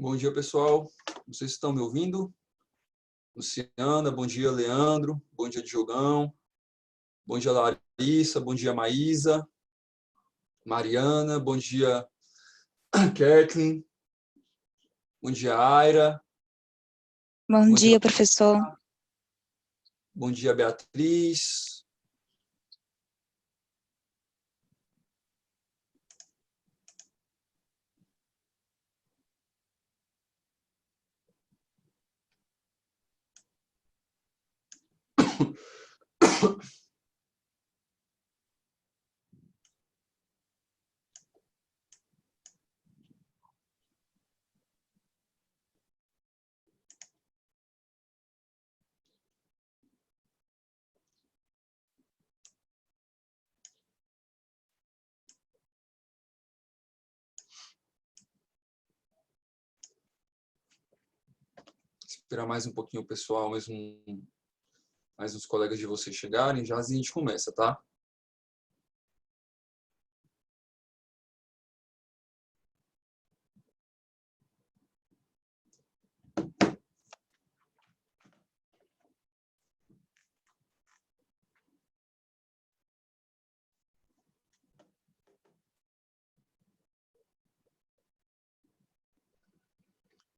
Bom dia, pessoal. Vocês estão me ouvindo? Luciana, bom dia, Leandro. Bom dia, Diogão. Bom dia, Larissa. Bom dia, Maísa. Mariana. Bom dia, Kathleen. Bom dia, Aira. Bom dia, professor. Bom dia, Beatriz. Esperar mais um pouquinho o pessoal, mais uns colegas de vocês chegarem, já a gente começa, tá?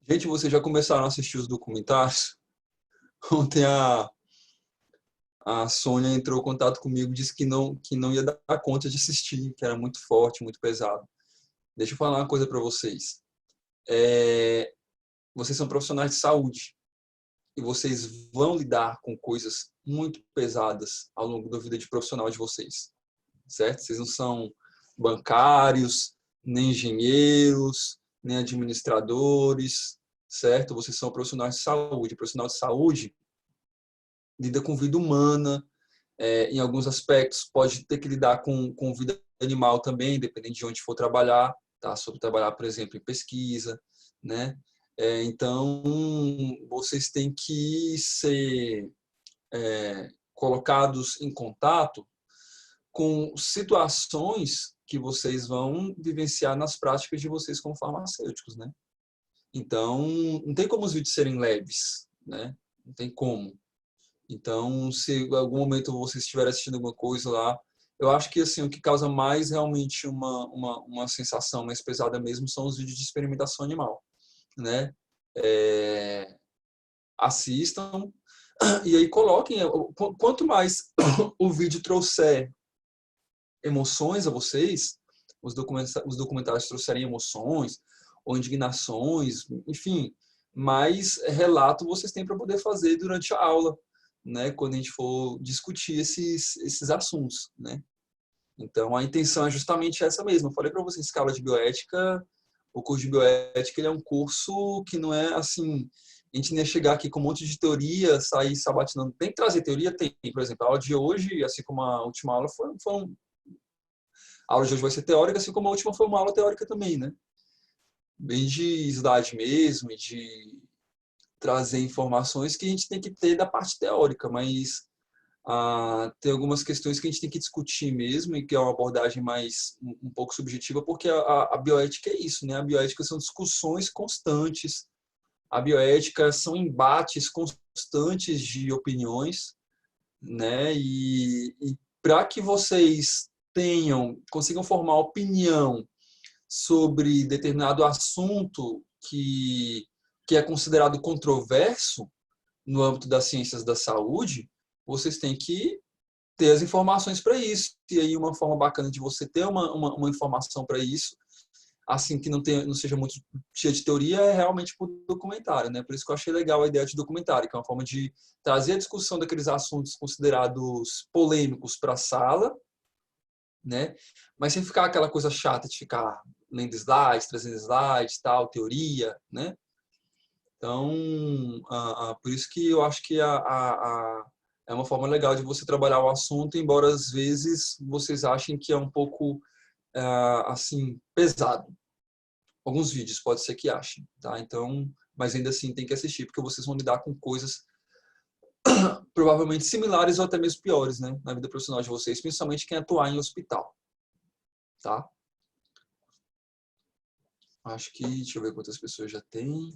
Gente, vocês já começaram a assistir os documentários? Ontem a Sônia entrou em contato comigo, disse que não ia dar conta de assistir, que era muito forte, muito pesado. Deixa eu falar uma coisa para vocês. Vocês são profissionais de saúde e vocês vão lidar com coisas muito pesadas ao longo da vida de profissional de vocês, certo? Vocês não são bancários, nem engenheiros, nem administradores, certo? Vocês são profissionais de saúde. O profissional de saúde lida com vida humana, em alguns aspectos pode ter que lidar com vida animal também, dependendo de onde for trabalhar, tá? Se for trabalhar, por exemplo, em pesquisa, né? Então, vocês têm que ser colocados em contato com situações que vocês vão vivenciar nas práticas de vocês como farmacêuticos, né? Então, não tem como os vídeos serem leves, né? Não tem como. Então, se em algum momento você estiver assistindo alguma coisa lá, eu acho que assim, o que causa mais realmente uma sensação mais pesada mesmo são os vídeos de experimentação animal, né? Assistam e aí coloquem, quanto mais o vídeo trouxer emoções a vocês, os documentários trouxerem emoções ou indignações, enfim, mais relato vocês têm para poder fazer durante a aula, né, quando a gente for discutir esses assuntos, né? Então, a intenção é justamente essa mesma. Eu falei para vocês que a aula de bioética, o curso de bioética, ele é um curso que não é assim, a gente nem chegar aqui com um monte de teoria, sair sabatinando. Tem que trazer teoria? Tem. Por exemplo, a aula de hoje, assim como a última aula, a aula de hoje vai ser teórica, assim como a última foi uma aula teórica também, né? Bem de slide mesmo, e de trazer informações que a gente tem que ter da parte teórica, mas tem algumas questões que a gente tem que discutir mesmo, e que é uma abordagem mais um pouco subjetiva, porque a bioética é isso, né? A bioética são discussões constantes, a bioética são embates constantes de opiniões, né? E para que vocês consigam formar opinião sobre determinado assunto que é considerado controverso no âmbito das ciências da saúde, vocês têm que ter as informações para isso. E aí uma forma bacana de você ter uma informação para isso, assim, que não seja muito cheia de teoria, é realmente por documentário, né? Por isso que eu achei legal a ideia de documentário, que é uma forma de trazer a discussão daqueles assuntos considerados polêmicos para a sala, né? Mas sem ficar aquela coisa chata de ficar lendo slides, trazendo slides, tal, teoria, né? Então, por isso que eu acho que é uma forma legal de você trabalhar o assunto, embora às vezes vocês achem que é um pouco assim pesado. Alguns vídeos pode ser que achem, tá? Então, mas ainda assim tem que assistir, porque vocês vão lidar com coisas provavelmente similares ou até mesmo piores, né, na vida profissional de vocês, principalmente quem atuar em hospital, tá? Acho que, deixa eu ver quantas pessoas já tem.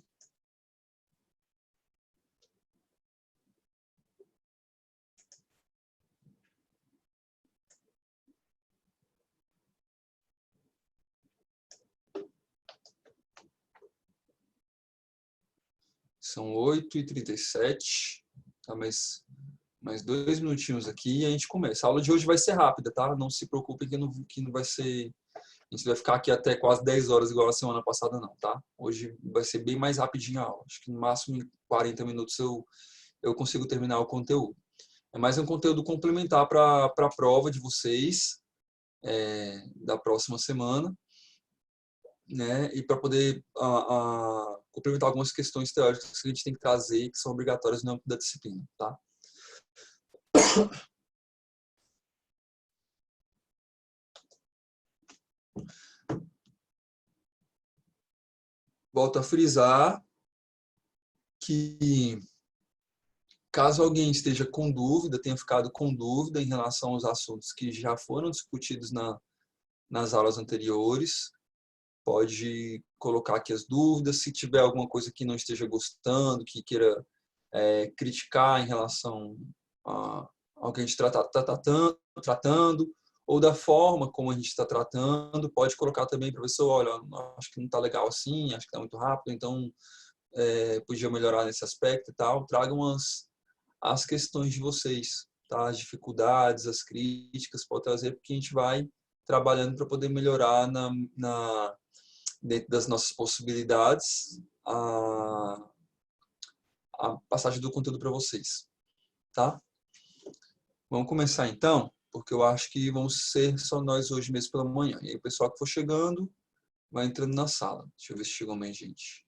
São 8h37, tá? Mais 2 minutinhos aqui e a gente começa. A aula de hoje vai ser rápida, tá? Não se preocupe que não vai ser... A gente vai ficar aqui até quase 10 horas igual a semana passada, não, tá? Hoje vai ser bem mais rapidinho a aula. Acho que no máximo em 40 minutos eu consigo terminar o conteúdo. É mais um conteúdo complementar para a prova de vocês da próxima semana, né? E para poder complementar algumas questões teóricas que a gente tem que trazer, que são obrigatórias no âmbito da disciplina, tá? Volto a frisar que caso alguém esteja com dúvida, tenha ficado com dúvida em relação aos assuntos que já foram discutidos nas aulas anteriores, pode colocar aqui as dúvidas. Se tiver alguma coisa que não esteja gostando, que queira criticar em relação ao que a gente está tratando, ou da forma como a gente está tratando, pode colocar também, professor, olha, acho que não está legal assim, acho que está muito rápido, então podia melhorar nesse aspecto e tal. Tragam as questões de vocês, tá? As dificuldades, as críticas, pode trazer, porque a gente vai trabalhando para poder melhorar dentro das nossas possibilidades a passagem do conteúdo para vocês, tá? Vamos começar então, porque eu acho que vamos ser só nós hoje mesmo pela manhã. E aí o pessoal que for chegando vai entrando na sala. Deixa eu ver se chegou mais gente.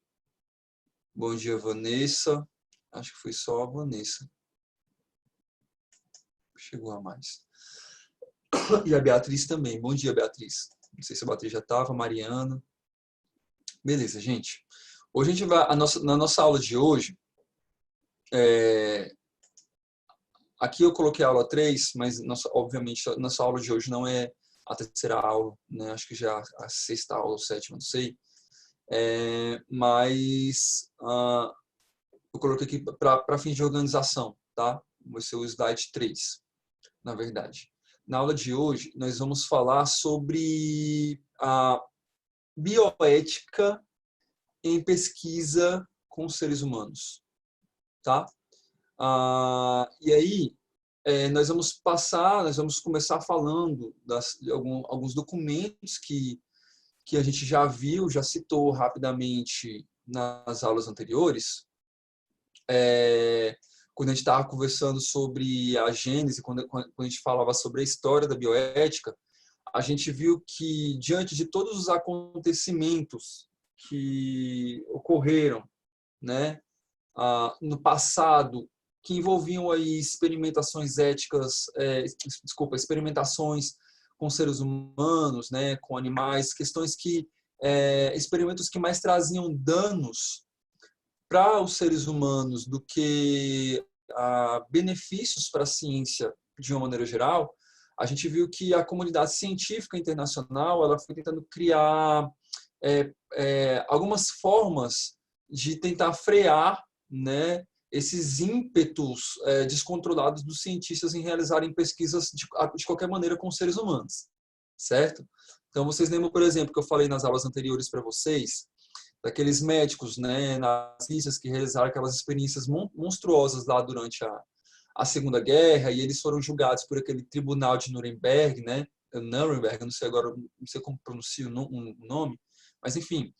Bom dia, Vanessa. Acho que foi só a Vanessa. Chegou a mais. E a Beatriz também. Bom dia, Beatriz. Não sei se a Beatriz já estava, Mariana. Beleza, gente. Hoje a gente vai, na nossa aula de hoje, aqui eu coloquei a aula 3, mas obviamente a nossa aula de hoje não é a terceira aula, né? Acho que já a sexta aula ou sétima, não sei. Mas eu coloquei aqui para fins de organização, tá? Vai ser o slide 3, na verdade. Na aula de hoje, nós vamos falar sobre a bioética em pesquisa com seres humanos, tá? E aí, nós vamos começar falando de alguns documentos que a gente já viu, já citou rapidamente nas aulas anteriores, quando a gente estava conversando sobre a Gênese, quando a gente falava sobre a história da bioética, a gente viu que, diante de todos os acontecimentos que ocorreram, né, no passado, que envolviam aí experimentações éticas, experimentações com seres humanos, né, com animais, experimentos que mais traziam danos para os seres humanos do que benefícios para a ciência de uma maneira geral. A gente viu que a comunidade científica internacional ela foi tentando criar algumas formas de tentar frear, né, esses ímpetos descontrolados dos cientistas em realizarem pesquisas de qualquer maneira com seres humanos, certo? Então, vocês lembram, por exemplo, que eu falei nas aulas anteriores para vocês, daqueles médicos, né, nazistas que realizaram aquelas experiências monstruosas lá durante a Segunda Guerra, e eles foram julgados por aquele tribunal de Nuremberg, né? Nuremberg, eu não sei agora, não sei como pronuncia o nome, mas enfim,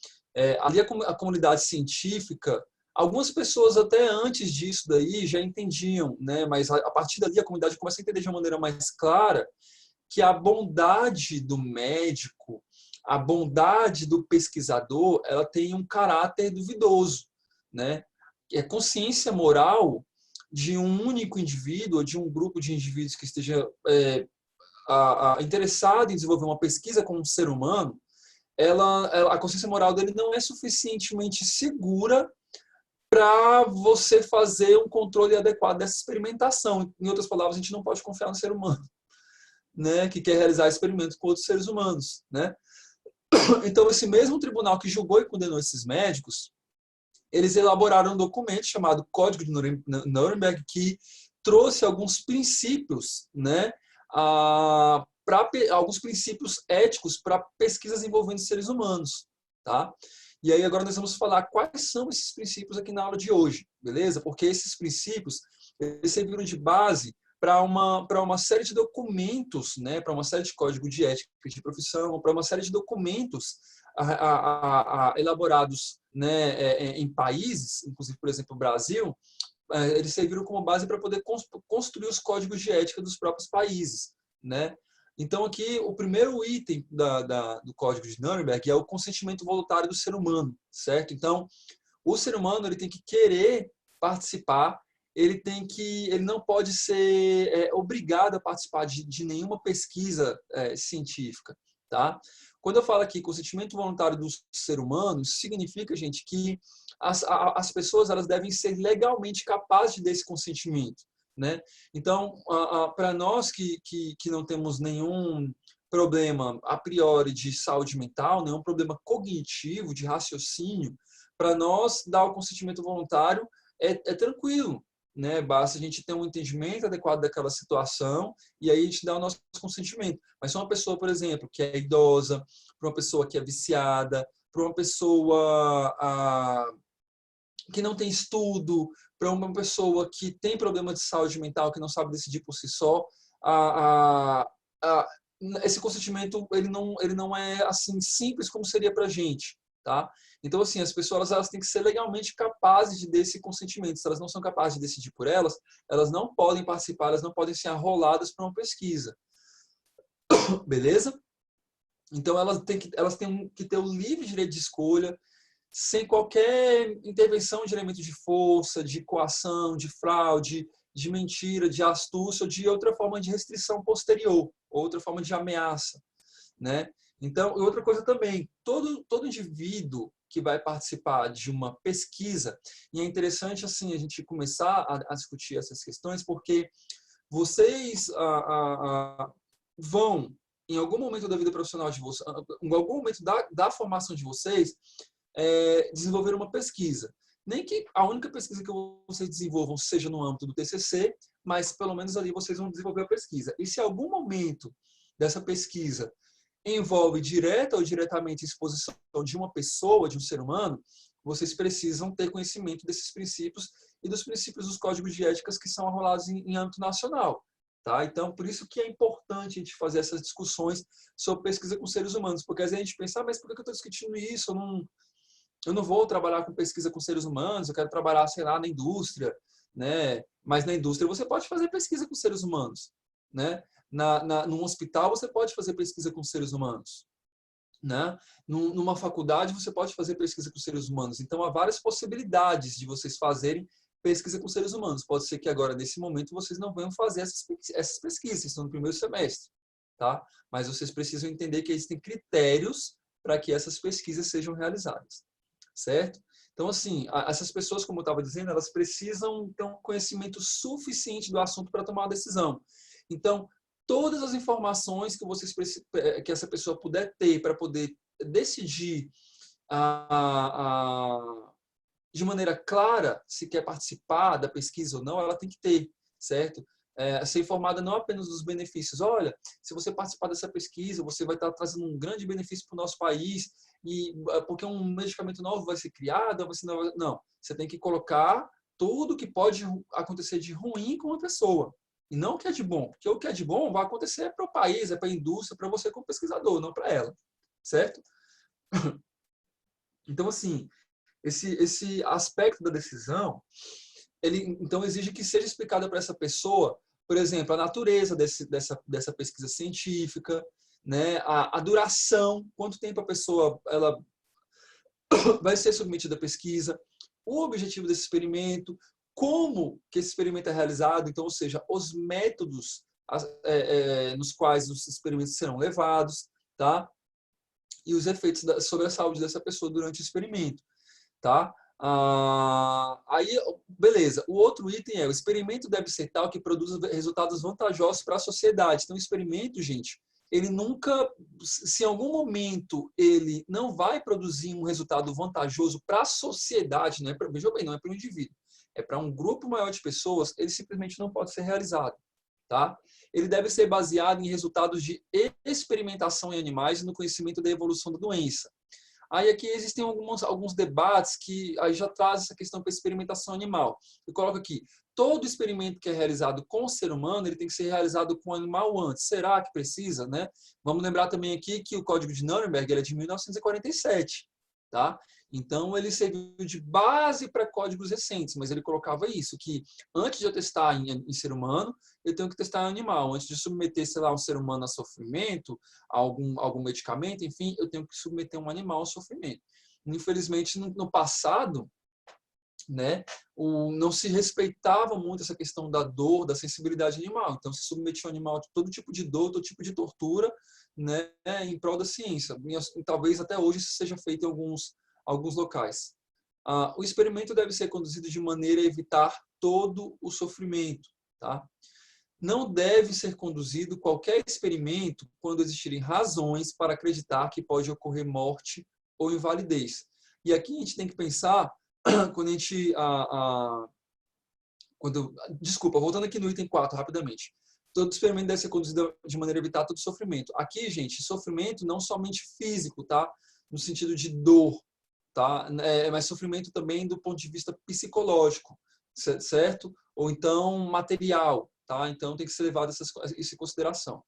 ali a comunidade científica, algumas pessoas até antes disso daí já entendiam, né? Mas a partir dali a comunidade começa a entender de uma maneira mais clara que a bondade do médico, a bondade do pesquisador, ela tem um caráter duvidoso, né? É consciência moral de um único indivíduo ou de um grupo de indivíduos que esteja interessado em desenvolver uma pesquisa com um ser humano, a consciência moral dele não é suficientemente segura para você fazer um controle adequado dessa experimentação. Em outras palavras, a gente não pode confiar no ser humano, né, que quer realizar experimentos com outros seres humanos, né? Então, esse mesmo tribunal que julgou e condenou esses médicos, eles elaboraram um documento chamado Código de Nuremberg, que trouxe alguns princípios, né, alguns princípios éticos para pesquisas envolvendo seres humanos, tá? E aí agora nós vamos falar quais são esses princípios aqui na aula de hoje, beleza? Porque esses princípios, eles serviram de base para uma série de documentos, né, para uma série de códigos de ética de profissão, para uma série de documentos elaborados, né, em países, inclusive, por exemplo, o Brasil, eles serviram como base para poder construir os códigos de ética dos próprios países, né? Então, aqui, o primeiro item do Código de Nuremberg é o consentimento voluntário do ser humano, certo? Então, o ser humano ele tem que querer participar, ele não pode ser obrigado a participar de nenhuma pesquisa científica, tá? Quando eu falo aqui consentimento voluntário do ser humano, isso significa, gente, que as pessoas elas devem ser legalmente capazes de dar esse consentimento, né? Então, para nós que não temos nenhum problema a priori de saúde mental, nenhum problema cognitivo, de raciocínio, para nós dar o consentimento voluntário é tranquilo, né? Basta a gente ter um entendimento adequado daquela situação e aí a gente dá o nosso consentimento. Mas se uma pessoa, por exemplo, que é idosa, para uma pessoa que é viciada, para uma pessoa que não tem estudo, para uma pessoa que tem problema de saúde mental, que não sabe decidir por si só, esse consentimento ele não é assim simples como seria para a gente, tá? Então, assim, as pessoas elas têm que ser legalmente capazes de desse consentimento. Se elas não são capazes de decidir por elas não podem participar, elas não podem ser arroladas para uma pesquisa. Beleza? Então, elas têm que ter o livre direito de escolha, sem qualquer intervenção de elemento de força, de coação, de fraude, de mentira, de astúcia ou de outra forma de restrição posterior, outra forma de ameaça, né? Então, outra coisa também, todo indivíduo que vai participar de uma pesquisa, e é interessante assim a gente começar a discutir essas questões, porque vocês vão, em algum momento da vida profissional de vocês, em algum momento da formação de vocês, desenvolver uma pesquisa. Nem que a única pesquisa que vocês desenvolvam seja no âmbito do TCC, mas pelo menos ali vocês vão desenvolver a pesquisa. E se algum momento dessa pesquisa envolve direta ou diretamente a exposição de uma pessoa, de um ser humano, vocês precisam ter conhecimento desses princípios e dos princípios dos códigos de éticas que são arrolados em âmbito nacional. Tá? Então, por isso que é importante a gente fazer essas discussões sobre pesquisa com seres humanos, porque às vezes a gente pensa, mas por que eu estou discutindo isso? Eu não vou trabalhar com pesquisa com seres humanos, eu quero trabalhar, sei lá, na indústria, né? Mas na indústria você pode fazer pesquisa com seres humanos, né? Num hospital você pode fazer pesquisa com seres humanos, né? Numa faculdade você pode fazer pesquisa com seres humanos. Então há várias possibilidades de vocês fazerem pesquisa com seres humanos. Pode ser que agora, nesse momento, vocês não venham fazer essas pesquisas, estão no primeiro semestre, tá? Mas vocês precisam entender que existem critérios para que essas pesquisas sejam realizadas, certo? Então, assim, essas pessoas, como eu estava dizendo, elas precisam ter um conhecimento suficiente do assunto para tomar uma decisão. Então, todas as informações que essa pessoa puder ter para poder decidir de maneira clara se quer participar da pesquisa ou não, ela tem que ter, certo? Ser informada não apenas dos benefícios. Olha, se você participar dessa pesquisa, você vai estar trazendo um grande benefício para o nosso país, e porque um medicamento novo vai ser criado, a vacina vai... Não, você tem que colocar tudo que pode acontecer de ruim com uma pessoa. E não o que é de bom. Porque o que é de bom vai acontecer para o país, para a indústria, para você como pesquisador, não para ela. Certo? Então, assim, esse aspecto da decisão, ele então exige que seja explicada para essa pessoa, por exemplo, a natureza dessa pesquisa científica, né? A duração, quanto tempo a pessoa ela vai ser submetida à pesquisa, o objetivo desse experimento, como que esse experimento é realizado, então, ou seja, os métodos nos quais os experimentos serão levados, tá? E os efeitos sobre a saúde dessa pessoa durante o experimento, tá? Aí, beleza. O outro item o experimento deve ser tal que produza resultados vantajosos para a sociedade. Então, o experimento, gente, ele nunca, se em algum momento ele não vai produzir um resultado vantajoso para a sociedade, não é para, veja bem, não é para o indivíduo, é para um grupo maior de pessoas, ele simplesmente não pode ser realizado, tá? Ele deve ser baseado em resultados de experimentação em animais e no conhecimento da evolução da doença. Aí aqui existem alguns debates que aí já traz essa questão para experimentação animal. Eu coloco aqui, todo experimento que é realizado com o ser humano, ele tem que ser realizado com o animal antes. Será que precisa, né? Vamos lembrar também aqui que o Código de Nuremberg ele é de 1947, tá? Então, ele serviu de base para códigos recentes, mas ele colocava isso, que antes de eu testar em ser humano, eu tenho que testar em animal. Antes de submeter, sei lá, um ser humano a sofrimento, a algum medicamento, enfim, eu tenho que submeter um animal ao sofrimento. Infelizmente, no passado, né, não se respeitava muito essa questão da dor, da sensibilidade animal. Então, se submetia o animal a todo tipo de dor, todo tipo de tortura, né, em prol da ciência. E talvez até hoje isso seja feito em alguns locais. O experimento deve ser conduzido de maneira a evitar todo o sofrimento, tá? Não deve ser conduzido qualquer experimento quando existirem razões para acreditar que pode ocorrer morte ou invalidez. E aqui a gente tem que pensar, quando a gente... desculpa, voltando aqui no item 4, rapidamente. Todo experimento deve ser conduzido de maneira a evitar todo sofrimento. Aqui, gente, sofrimento não somente físico, tá? No sentido de dor, tá? Mas sofrimento também do ponto de vista psicológico, certo? Ou então material, tá? Então tem que ser levado isso em consideração.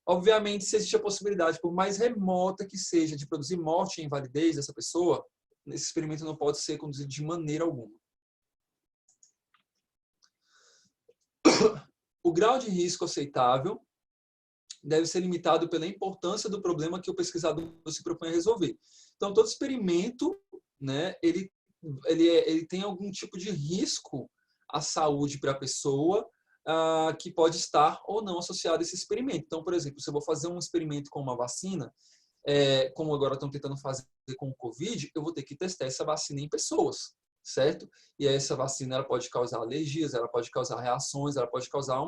Obviamente, se existe a possibilidade, por mais remota que seja, de produzir morte e invalidez dessa pessoa, esse experimento não pode ser conduzido de maneira alguma. O grau de risco aceitável deve ser limitado pela importância do problema que o pesquisador se propõe a resolver. Então, todo experimento, né, ele tem algum tipo de risco à saúde para a pessoa que pode estar ou não associado a esse experimento. Então, por exemplo, se eu vou fazer um experimento com uma vacina, como agora estão tentando fazer com o Covid, eu vou ter que testar essa vacina em pessoas, certo? E aí essa vacina ela pode causar alergias, ela pode causar reações, ela pode causar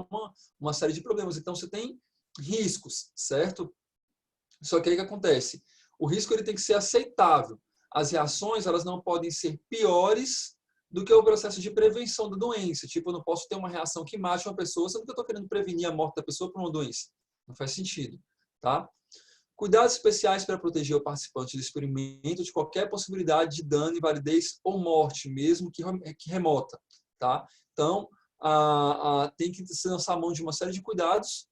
uma série de problemas. Então, você tem riscos, certo? Só que aí o que acontece? O risco ele tem que ser aceitável. As reações elas não podem ser piores do que o processo de prevenção da doença. Tipo, eu não posso ter uma reação que mate uma pessoa sendo que eu estou querendo prevenir a morte da pessoa por uma doença. Não faz sentido, tá? Cuidados especiais para proteger o participante do experimento de qualquer possibilidade de dano, invalidez ou morte, mesmo que remota, tá? Então, tem que se lançar a mão de uma série de cuidados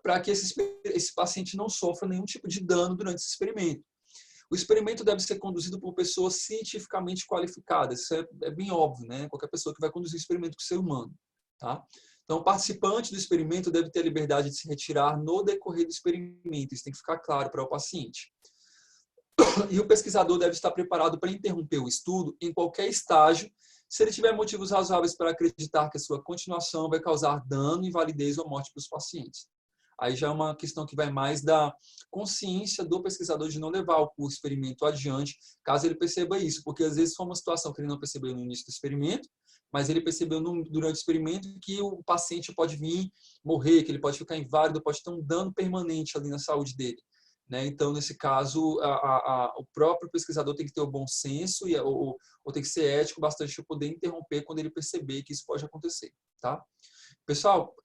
para que esse paciente não sofra nenhum tipo de dano durante esse experimento. O experimento deve ser conduzido por pessoas cientificamente qualificadas. Isso é bem óbvio, né? Qualquer pessoa que vai conduzir um experimento com o ser humano, tá? Então, o participante do experimento deve ter a liberdade de se retirar no decorrer do experimento. Isso tem que ficar claro para o paciente. E o pesquisador deve estar preparado para interromper o estudo em qualquer estágio, se ele tiver motivos razoáveis para acreditar que a sua continuação vai causar dano, invalidez ou morte para os pacientes. Aí já é uma questão que vai mais da consciência do pesquisador de não levar o experimento adiante, caso ele perceba isso, porque às vezes foi uma situação que ele não percebeu no início do experimento, mas ele percebeu durante o experimento que o paciente pode vir morrer, que ele pode ficar inválido, pode ter um dano permanente ali na saúde dele. né? Então, nesse caso, o próprio pesquisador tem que ter o bom senso ou tem que ser ético bastante para poder interromper quando ele perceber que isso pode acontecer, tá? Pessoal,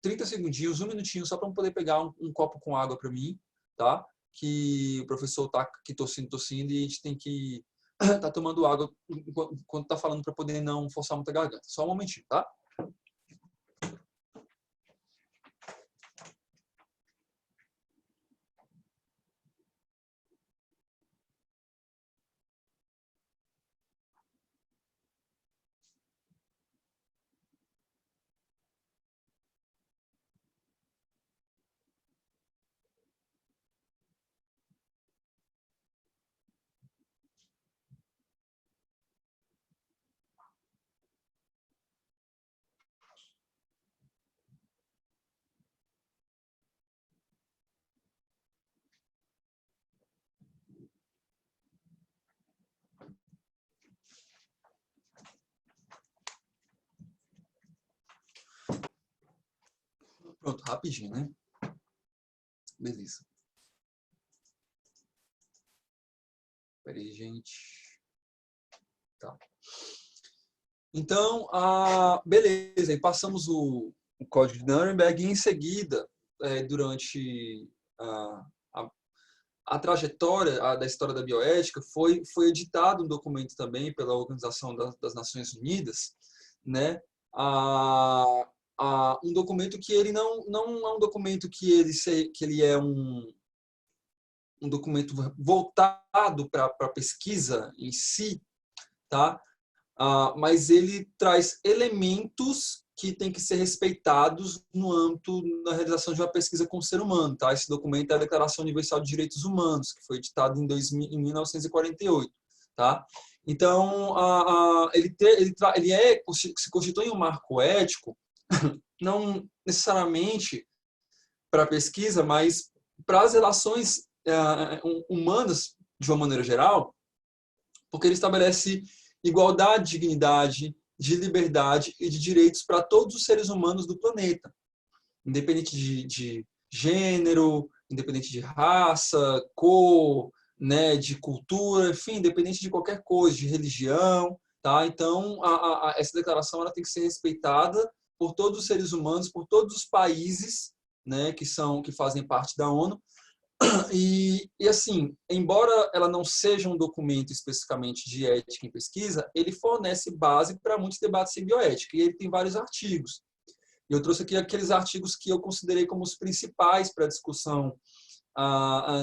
30 segundinhos, 1 minutinho, só para poder pegar um copo com água para mim, tá? Que o professor tá aqui tossindo e a gente tem que tá tomando água enquanto tá falando para poder não forçar muita garganta. Só um momentinho, tá? Pronto, rapidinho, né? Beleza. Espera aí, gente. Tá. Então, beleza. E passamos o código de Nuremberg e, em seguida, durante a trajetória da história da bioética, foi editado um documento também pela Organização das Nações Unidas, né? Um documento que ele não é um documento que ele é um documento voltado para a pesquisa em si, tá? Mas ele traz elementos que têm que ser respeitados no âmbito da realização de uma pesquisa com o ser humano, tá? Esse documento é a Declaração Universal de Direitos Humanos, que foi editado em 1948, tá? Então, ele se constitui em um marco ético, não necessariamente para a pesquisa, mas para as relações humanas, de uma maneira geral, porque ele estabelece igualdade, dignidade, de liberdade e de direitos para todos os seres humanos do planeta, independente de gênero, independente de raça, cor, né, de cultura, enfim, independente de qualquer coisa, de religião, tá? Então, essa declaração ela tem que ser respeitada por todos os seres humanos, por todos os países, né, que fazem parte da ONU. E assim, embora ela não seja um documento especificamente de ética em pesquisa, ele fornece base para muitos debates em bioética, e ele tem vários artigos. E eu trouxe aqui aqueles artigos que eu considerei como os principais para a discussão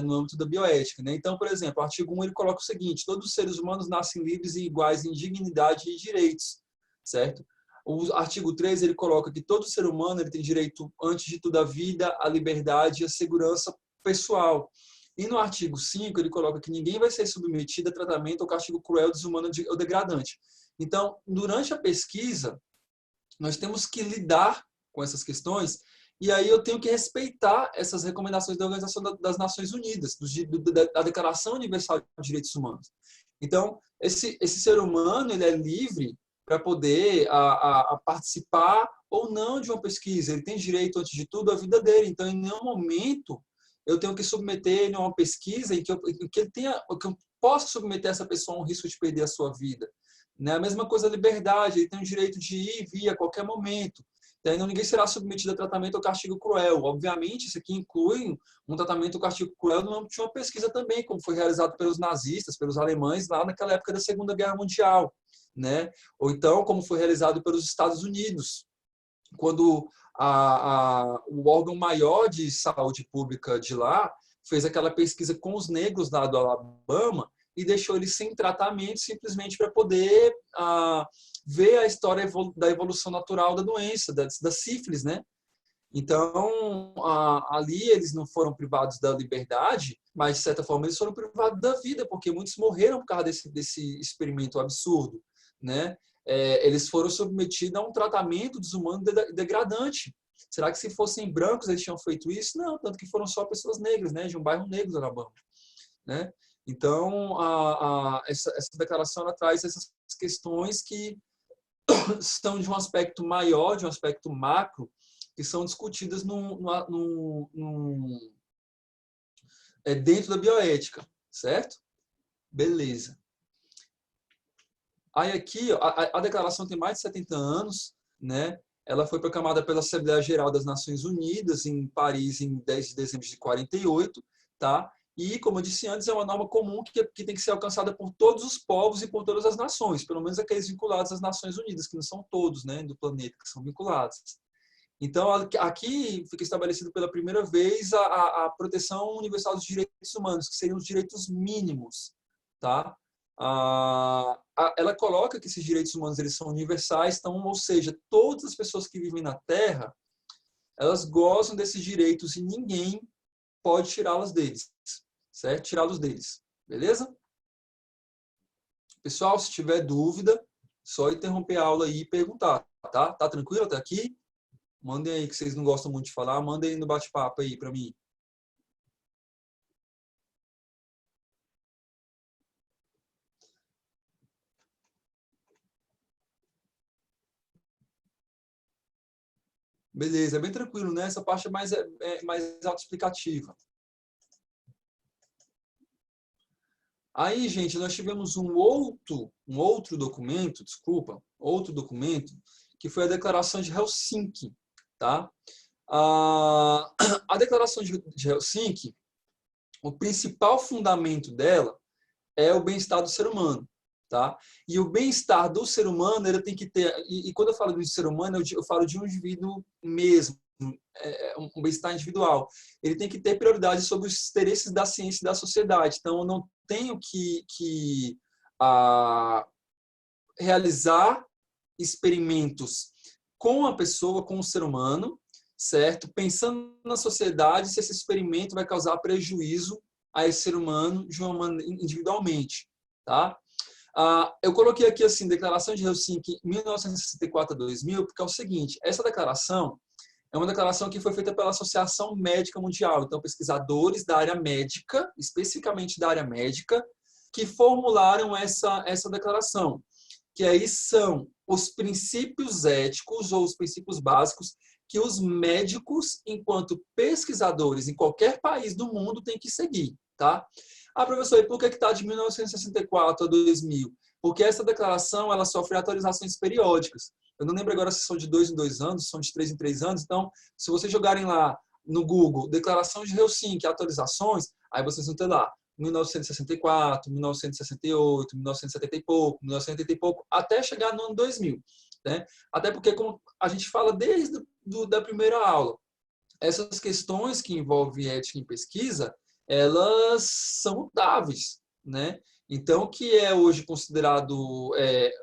no âmbito da bioética, né? Então, por exemplo, o artigo 1 ele coloca o seguinte: todos os seres humanos nascem livres e iguais em dignidade e direitos, certo? O artigo 3 ele coloca que todo ser humano ele tem direito, antes de tudo, à vida, à liberdade e à segurança pessoal. E no artigo 5 ele coloca que ninguém vai ser submetido a tratamento ou castigo cruel, desumano ou degradante. Então, durante a pesquisa, nós temos que lidar com essas questões, e aí eu tenho que respeitar essas recomendações da Organização das Nações Unidas, da Declaração Universal de Direitos Humanos. Então, esse ser humano ele é livre para poder participar ou não de uma pesquisa. Ele tem direito, antes de tudo, à vida dele. Então, em nenhum momento eu tenho que submeter ele a uma pesquisa em que eu possa submeter essa pessoa a um risco de perder a sua vida. Né? A mesma coisa a liberdade, ele tem o direito de ir e vir a qualquer momento. Daí ninguém será submetido a tratamento ou castigo cruel. Obviamente, isso aqui inclui um tratamento ou castigo cruel no âmbito de uma pesquisa também, como foi realizado pelos nazistas, pelos alemães, lá naquela época da Segunda Guerra Mundial. Né? Ou então, como foi realizado pelos Estados Unidos, quando o órgão maior de saúde pública de lá fez aquela pesquisa com os negros lá do Alabama e deixou eles sem tratamento simplesmente para poder ver a história da evolução natural da doença, da sífilis, né? Então, ali eles não foram privados da liberdade, mas, de certa forma, eles foram privados da vida, porque muitos morreram por causa desse experimento absurdo, né? Eles foram submetidos a um tratamento desumano degradante. Será que se fossem brancos eles tinham feito isso? Não, tanto que foram só pessoas negras, né? De um bairro negro do Alabama, né? Então, essa declaração ela traz essas questões que são de um aspecto maior, de um aspecto macro, que são discutidas dentro da bioética, certo? Beleza. Aí aqui, ó, a declaração tem mais de 70 anos, né? Ela foi proclamada pela Assembleia Geral das Nações Unidas em Paris em 10 de dezembro de 48, tá? E, como eu disse antes, é uma norma comum que tem que ser alcançada por todos os povos e por todas as nações, pelo menos aqueles vinculados às Nações Unidas, que não são todos, né, do planeta, que são vinculados. Então, aqui fica estabelecido pela primeira vez a proteção universal dos direitos humanos, que seriam os direitos mínimos, tá? Ela coloca que esses direitos humanos eles são universais, então, ou seja, todas as pessoas que vivem na Terra, elas gozam desses direitos e ninguém pode tirá-los deles, certo? Tirá-los deles, beleza? Pessoal, se tiver dúvida, só interromper a aula aí e perguntar, tá? Tá tranquilo até aqui? Mandem aí, que vocês não gostam muito de falar, mandem aí no bate-papo aí para mim. Beleza, é bem tranquilo, né? Essa parte é mais autoexplicativa. Aí, gente, nós tivemos um outro documento, que foi a Declaração de Helsinki, tá? A Declaração de Helsinki, o principal fundamento dela é o bem-estar do ser humano, tá? E o bem-estar do ser humano, ele tem que ter, e quando eu falo do ser humano, eu falo de um indivíduo mesmo, um bem-estar individual. Ele tem que ter prioridade sobre os interesses da ciência e da sociedade. Então, eu não tenho que realizar experimentos com a pessoa, com o ser humano, certo? Pensando na sociedade, se esse experimento vai causar prejuízo a esse ser humano de uma maneira, individualmente, tá? Eu coloquei aqui assim, Declaração de Helsinki 1964 a 2000, porque é o seguinte, essa declaração é uma declaração que foi feita pela Associação Médica Mundial, então pesquisadores da área médica, especificamente da área médica, que formularam essa declaração, que aí são os princípios éticos ou os princípios básicos que os médicos, enquanto pesquisadores em qualquer país do mundo, têm que seguir, tá? Professor, e por que está de 1964 a 2000? Porque essa declaração ela sofre atualizações periódicas. Eu não lembro agora se são de 2 em 2 anos, são de 3 em 3 anos. Então, se vocês jogarem lá no Google, Declaração de Helsinki, atualizações, aí vocês vão ter lá 1964, 1968, 1970 e pouco, 1970 e pouco, até chegar no ano 2000. Né? Até porque, como a gente fala desde da primeira aula, essas questões que envolvem ética em pesquisa, elas são mutáveis, né? Então, o que é hoje considerado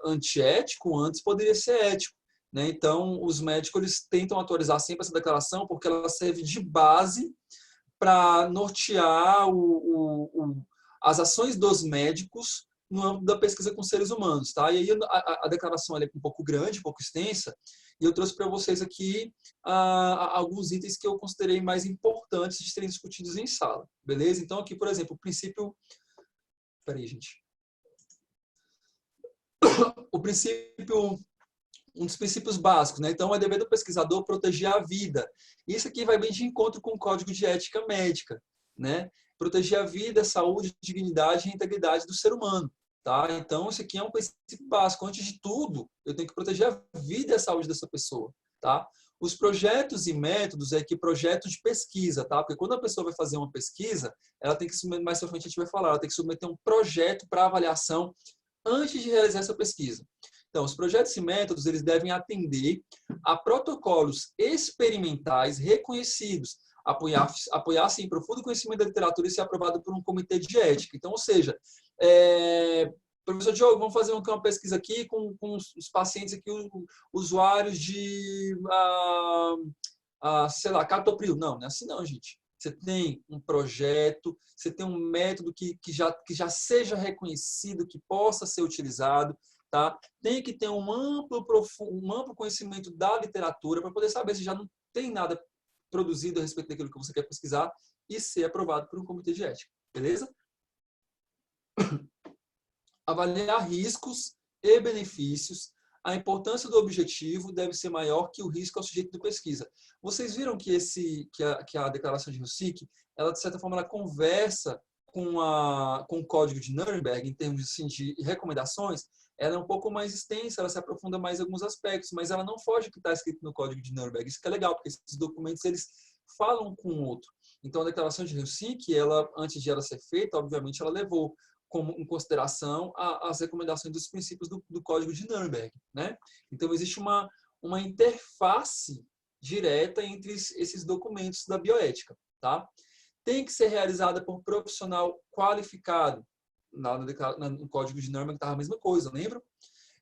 antiético, antes poderia ser ético. Né? Então, os médicos eles tentam atualizar sempre essa declaração porque ela serve de base para nortear as ações dos médicos no âmbito da pesquisa com seres humanos. Tá? E aí a declaração é um pouco grande, um pouco extensa, e eu trouxe para vocês aqui alguns itens que eu considerei mais importantes de serem discutidos em sala. Beleza? Então, aqui, por exemplo, o princípio... Peraí, gente. O princípio... Um dos princípios básicos, né? Então, é dever do pesquisador proteger a vida. Isso aqui vai bem de encontro com o Código de Ética Médica, né? Proteger a vida, a saúde, a dignidade e a integridade do ser humano, tá? Então, isso aqui é um princípio básico. Antes de tudo, eu tenho que proteger a vida e a saúde dessa pessoa, tá? Os projetos e métodos é que projeto de pesquisa, tá? Porque quando a pessoa vai fazer uma pesquisa, ela tem que submeter, mais pra frente a gente vai falar, ela tem que submeter um projeto para avaliação antes de realizar essa pesquisa. Então, os projetos e métodos eles devem atender a protocolos experimentais reconhecidos, apoiar-se em profundo conhecimento da literatura e ser aprovado por um comitê de ética. Então, ou seja, professor Diogo, vamos fazer uma pesquisa aqui com os pacientes aqui, usuários de, sei lá, captopril. Não é assim não, gente. Você tem um projeto, você tem um método que já seja reconhecido, que possa ser utilizado. Tá? Tem que ter um amplo conhecimento da literatura para poder saber se já não tem nada produzido a respeito daquilo que você quer pesquisar e ser aprovado por um comitê de ética. Beleza? Avaliar riscos e benefícios, a importância do objetivo deve ser maior que o risco ao sujeito de pesquisa. Vocês viram que, que a declaração de Helsinki, ela, de certa forma, ela conversa com o Código de Nuremberg, em termos assim, de recomendações, ela é um pouco mais extensa, ela se aprofunda mais em alguns aspectos, mas ela não foge do que está escrito no Código de Nuremberg. Isso que é legal, porque esses documentos, eles falam com o outro. Então, a declaração de Helsinki, ela, antes de ela ser feita, obviamente, ela levou em consideração as recomendações dos princípios do Código de Nuremberg, né? Então, existe uma interface direta entre esses documentos da bioética, tá? Tem que ser realizada por um profissional qualificado. No Código de Nuremberg estava a mesma coisa, lembra?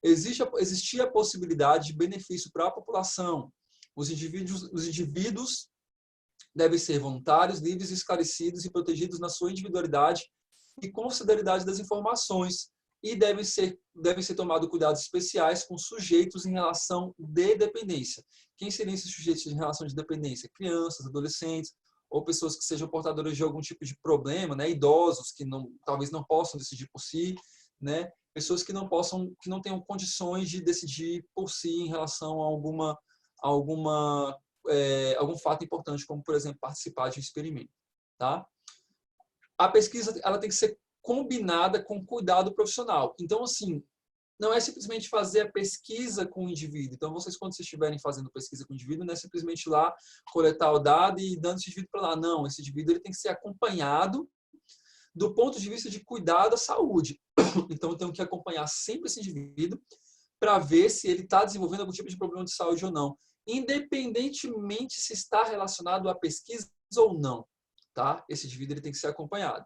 Existia a possibilidade de benefício para a população. Os indivíduos devem ser voluntários, livres, esclarecidos e protegidos na sua individualidade e consideraridade das informações, e devem ser tomados cuidados especiais com sujeitos em relação de dependência. Quem seriam esses sujeitos em relação de dependência? Crianças, adolescentes, ou pessoas que sejam portadoras de algum tipo de problema, né? Idosos que talvez não possam decidir por si, né? Pessoas que não tenham condições de decidir por si em relação a algum fato importante, como, por exemplo, participar de um experimento, tá? A pesquisa, ela tem que ser combinada com cuidado profissional. Então, assim, não é simplesmente fazer a pesquisa com o indivíduo. Então, quando vocês estiverem fazendo pesquisa com o indivíduo, não é simplesmente ir lá coletar o dado e dando esse indivíduo para lá. Não, esse indivíduo ele tem que ser acompanhado do ponto de vista de cuidado à saúde. Então, eu tenho que acompanhar sempre esse indivíduo para ver se ele está desenvolvendo algum tipo de problema de saúde ou não, independentemente se está relacionado à pesquisa ou não, tá? Esse indivíduo ele tem que ser acompanhado.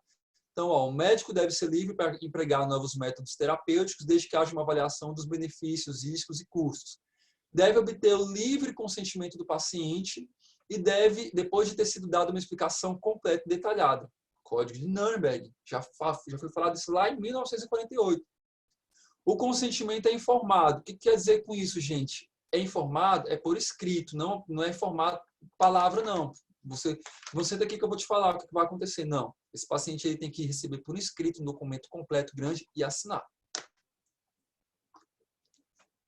Então, o médico deve ser livre para empregar novos métodos terapêuticos, desde que haja uma avaliação dos benefícios, riscos e custos. Deve obter o livre consentimento do paciente e deve, depois de ter sido dada uma explicação completa e detalhada. Código de Nuremberg, já foi falado isso lá em 1948. O consentimento é informado. O que quer dizer com isso, gente? É informado, é por escrito, não é informado palavra, não. Você daqui que eu vou te falar o que vai acontecer. Não. Esse paciente ele tem que receber por escrito um documento completo, grande e assinar.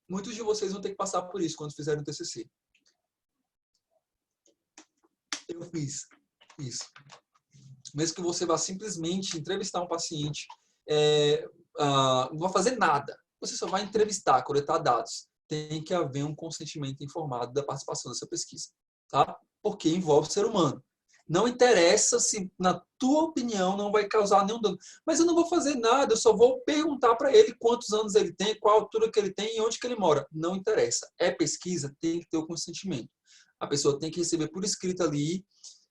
Muitos de vocês vão ter que passar por isso quando fizerem o TCC. Eu fiz isso. Mesmo que você vá simplesmente entrevistar um paciente, não vai fazer nada. Você só vai entrevistar, coletar dados. Tem que haver um consentimento informado da participação dessa pesquisa, tá? Porque envolve o ser humano. Não interessa se, na tua opinião, não vai causar nenhum dano. Mas eu não vou fazer nada, eu só vou perguntar para ele quantos anos ele tem, qual a altura que ele tem e onde que ele mora. Não interessa. É pesquisa, tem que ter o consentimento. A pessoa tem que receber por escrito ali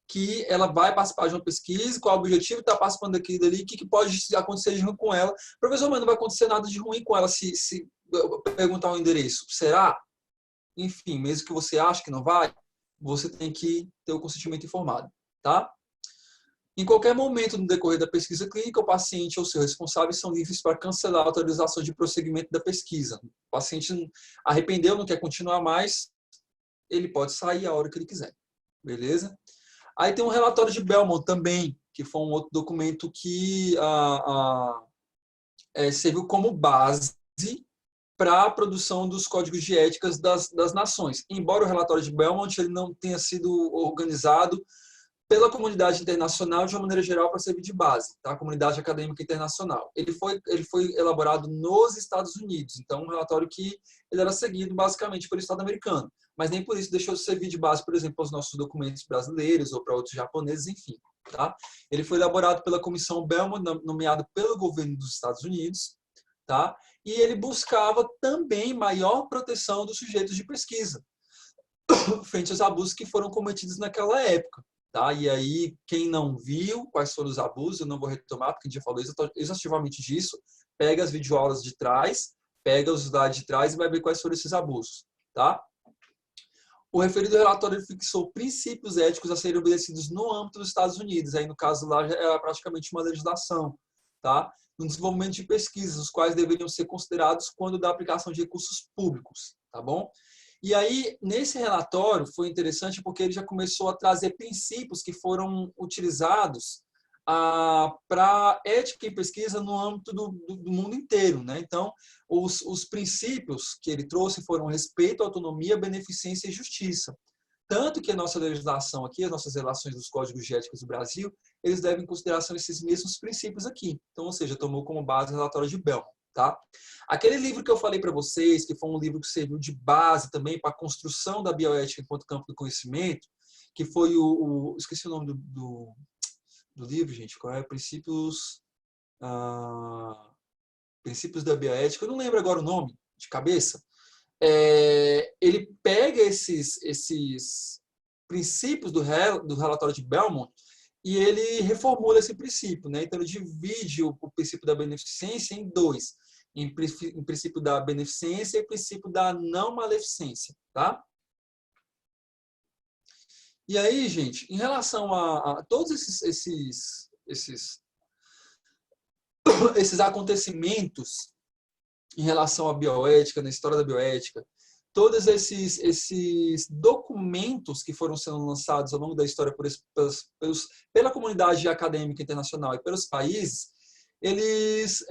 que ela vai participar de uma pesquisa, qual o objetivo de estar participando daquilo dali, o que pode acontecer de ruim com ela. Professor, mas não vai acontecer nada de ruim com ela se perguntar o endereço. Será? Enfim, mesmo que você ache que não vai, você tem que ter o consentimento informado, tá? Em qualquer momento no decorrer da pesquisa clínica, o paciente ou seu responsável são livres para cancelar a autorização de prosseguimento da pesquisa. O paciente arrependeu, não quer continuar mais, ele pode sair a hora que ele quiser, beleza? Aí tem um relatório de Belmont também, que foi um outro documento que serviu como base para a produção dos códigos de éticas das nações. Embora o relatório de Belmont ele não tenha sido organizado pela comunidade internacional de uma maneira geral para servir de base, tá? A comunidade acadêmica internacional. Ele foi elaborado nos Estados Unidos, então um relatório que ele era seguido basicamente pelo Estado americano, mas nem por isso deixou de servir de base, por exemplo, para os nossos documentos brasileiros ou para outros japoneses, enfim, tá? Ele foi elaborado pela Comissão Belmont, nomeado pelo governo dos Estados Unidos, tá? E ele buscava também maior proteção dos sujeitos de pesquisa frente aos abusos que foram cometidos naquela época. Tá? E aí, quem não viu quais foram os abusos, eu não vou retomar, porque a gente já falou exaustivamente disso, pega as videoaulas de trás, pega os slides de trás e vai ver quais foram esses abusos. Tá? O referido relatório fixou princípios éticos a serem obedecidos no âmbito dos Estados Unidos. Aí, no caso lá, já era praticamente uma legislação. Tá? No desenvolvimento de pesquisas, os quais deveriam ser considerados quando da aplicação de recursos públicos. Tá bom? E aí, nesse relatório, foi interessante porque ele já começou a trazer princípios que foram utilizados para ética e pesquisa no âmbito do mundo inteiro, né? Então, os princípios que ele trouxe foram respeito, autonomia, beneficência e justiça. Tanto que a nossa legislação aqui, as nossas relações dos códigos de ética do Brasil, eles devem em consideração esses mesmos princípios aqui. Então, ou seja, tomou como base o relatório de Bellman. Tá? Aquele livro que eu falei para vocês, que foi um livro que serviu de base também para a construção da bioética enquanto campo do conhecimento, que foi esqueci o nome do livro, gente, qual é? Princípios da bioética, eu não lembro agora o nome de cabeça. Ele pega esses princípios do relatório de Bellman e ele reformula esse princípio, né? Então ele divide o princípio da beneficência em dois, em princípio da beneficência e princípio da não maleficência, tá? E aí, gente, em relação a todos esses acontecimentos em relação à bioética, na história da bioética, todos esses documentos que foram sendo lançados ao longo da história pela comunidade acadêmica internacional e pelos países, eles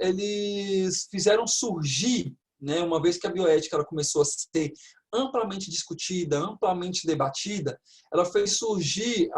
fizeram surgir, né, uma vez que a bioética ela começou a ser amplamente discutida, amplamente debatida, ela fez surgir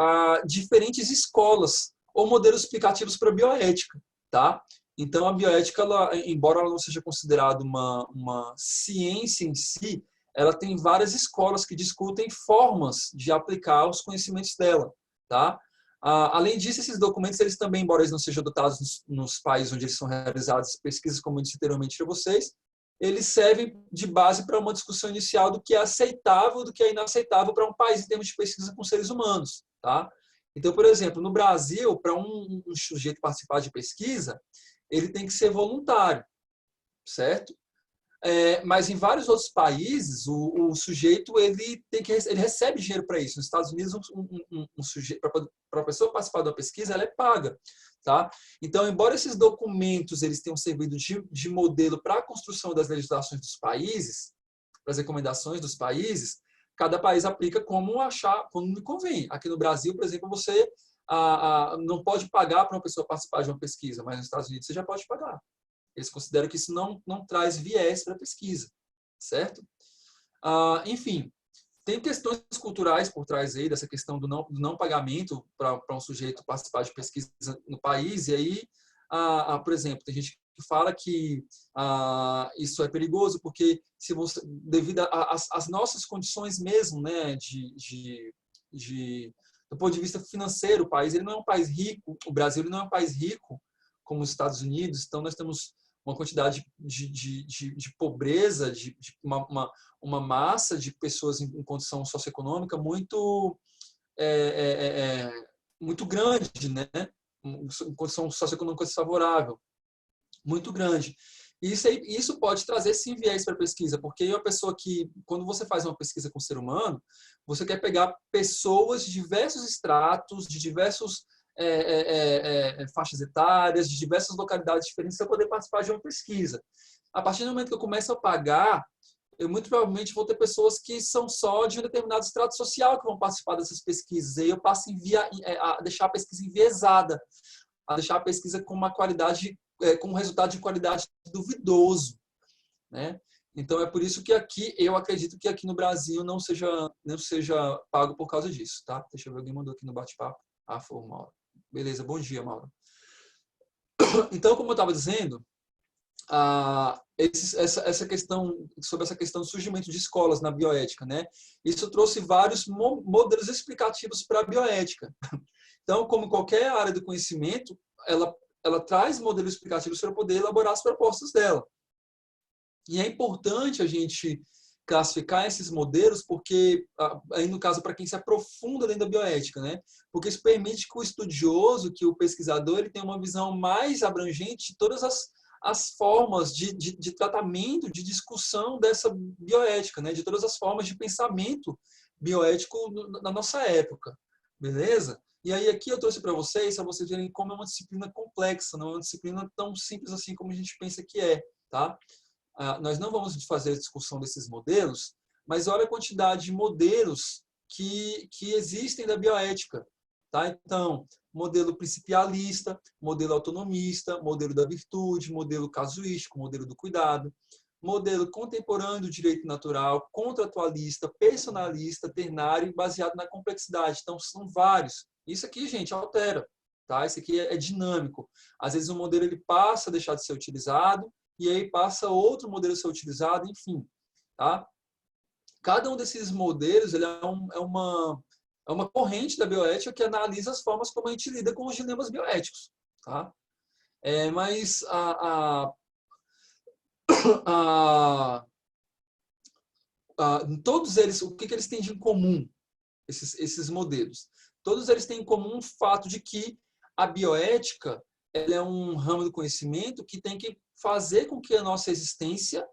diferentes escolas ou modelos explicativos para a bioética, tá? Então, a bioética, embora ela não seja considerada uma ciência em si, ela tem várias escolas que discutem formas de aplicar os conhecimentos dela, tá? Além disso, esses documentos, eles também, embora eles não sejam adotados nos países onde eles são realizadas pesquisas, como eu disse anteriormente para vocês, eles servem de base para uma discussão inicial do que é aceitável e do que é inaceitável para um país em termos de pesquisa com seres humanos, tá? Então, por exemplo, no Brasil, para um sujeito participar de pesquisa, ele tem que ser voluntário, certo? Mas em vários outros países, o sujeito ele recebe dinheiro para isso. Nos Estados Unidos, um sujeito, para a pessoa participar da pesquisa, ela é paga. Tá? Então, embora esses documentos eles tenham servido de modelo para a construção das legislações dos países, para as recomendações dos países, cada país aplica como lhe convém. Aqui no Brasil, por exemplo, você não pode pagar para uma pessoa participar de uma pesquisa, mas nos Estados Unidos você já pode pagar. Eles consideram que isso não traz viés para a pesquisa, certo? Enfim, tem questões culturais por trás aí dessa questão do não pagamento para um sujeito participar de pesquisa no país. E aí, por exemplo, tem gente que fala que isso é perigoso porque devido às nossas condições mesmo, né, do ponto de vista financeiro, o país ele não é um país rico, o Brasil ele não é um país rico como os Estados Unidos, então nós temos uma quantidade de pobreza, uma massa de pessoas em condição socioeconômica muito muito grande, né? Em condição socioeconômica desfavorável, muito grande. Isso pode trazer, sim, viés para a pesquisa, porque a pessoa que, quando você faz uma pesquisa com o ser humano, você quer pegar pessoas de diversos estratos, de diversos faixas etárias, de diversas localidades diferentes para poder participar de uma pesquisa. A partir do momento que eu começo a pagar, eu muito provavelmente vou ter pessoas que são só de um determinado estrato social que vão participar dessas pesquisas. E eu passo a deixar a pesquisa enviesada, a deixar a pesquisa com uma qualidade, com um resultado de qualidade duvidoso, né? Então é por isso que aqui, eu acredito que aqui no Brasil não seja pago por causa disso, tá? Deixa eu ver, alguém mandou aqui no bate-papo. Foi o Mauro. Beleza, bom dia, Mauro. Então, como eu estava dizendo, essa questão do surgimento de escolas na bioética, né? Isso trouxe vários modelos explicativos para a bioética. Então, como qualquer área do conhecimento, ela traz modelos explicativos para poder elaborar as propostas dela. E é importante a gente classificar esses modelos, porque, aí no caso, para quem se aprofunda dentro da bioética, né? Porque isso permite que o estudioso, que o pesquisador, ele tenha uma visão mais abrangente de todas as formas de tratamento, de discussão dessa bioética, né? De todas as formas de pensamento bioético na nossa época, beleza? E aí aqui eu trouxe para vocês verem como é uma disciplina complexa, não é uma disciplina tão simples assim como a gente pensa que é, tá? Nós não vamos fazer a discussão desses modelos, mas olha a quantidade de modelos que existem da bioética, tá? Então, modelo principialista, modelo autonomista, modelo da virtude, modelo casuístico, modelo do cuidado, modelo contemporâneo do direito natural, contratualista, personalista, ternário e baseado na complexidade. Então, são vários. Isso aqui, gente, altera. Tá? Isso aqui é dinâmico. Às vezes, um modelo ele passa a deixar de ser utilizado e aí passa outro modelo a ser utilizado, enfim. Tá? Cada um desses modelos ele é uma corrente da bioética que analisa as formas como a gente lida com os dilemas bioéticos. Tá? Mas todos eles, o que eles têm de comum, esses modelos? Todos eles têm em comum o fato de que a bioética ela é um ramo do conhecimento que tem que fazer com que a nossa existência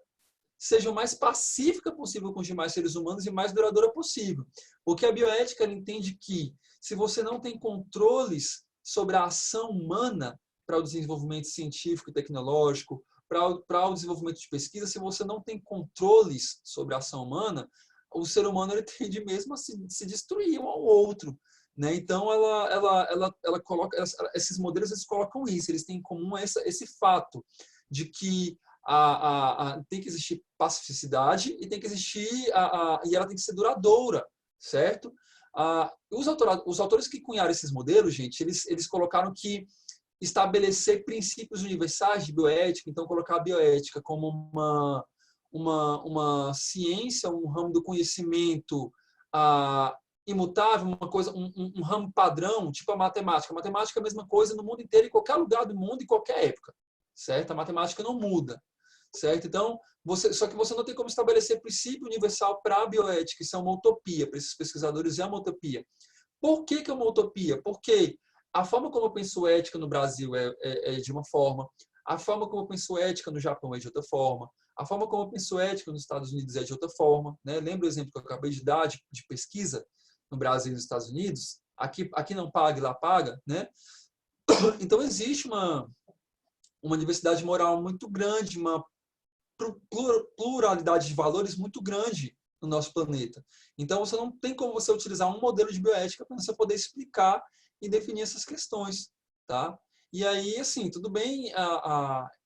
seja o mais pacífica possível com os demais seres humanos e mais duradoura possível. Porque a bioética ela entende que se você não tem controles sobre a ação humana para o desenvolvimento científico e tecnológico, para o desenvolvimento de pesquisa, se você não tem controles sobre a ação humana, o ser humano ele tende mesmo a se destruir um ao outro. Né? Então, ela coloca, esses modelos eles colocam isso, eles têm em comum esse fato de que tem que existir pacificidade e tem que existir e ela tem que ser duradoura, certo? Os autores que cunharam esses modelos, gente, eles colocaram que estabelecer princípios universais de bioética, então colocar a bioética como uma ciência, um ramo do conhecimento imutável, uma coisa, um ramo padrão, tipo a matemática. A matemática é a mesma coisa no mundo inteiro, em qualquer lugar do mundo, em qualquer época, certo? A matemática não muda, certo? Então, só que você não tem como estabelecer princípio universal para a bioética, isso é uma utopia, para esses pesquisadores é uma utopia. Por que é uma utopia? Porque a forma como eu penso ética no Brasil é de uma forma, a forma como eu penso ética no Japão é de outra forma, a forma como eu penso ética nos Estados Unidos é de outra forma. Né? Lembra o exemplo que eu acabei de dar de pesquisa no Brasil e nos Estados Unidos? Aqui não paga e lá paga. Né? Então, existe uma diversidade moral muito grande, uma pluralidade de valores muito grande no nosso planeta. Então, você não tem como você utilizar um modelo de bioética para você poder explicar e definir essas questões, tá? E aí, assim, tudo bem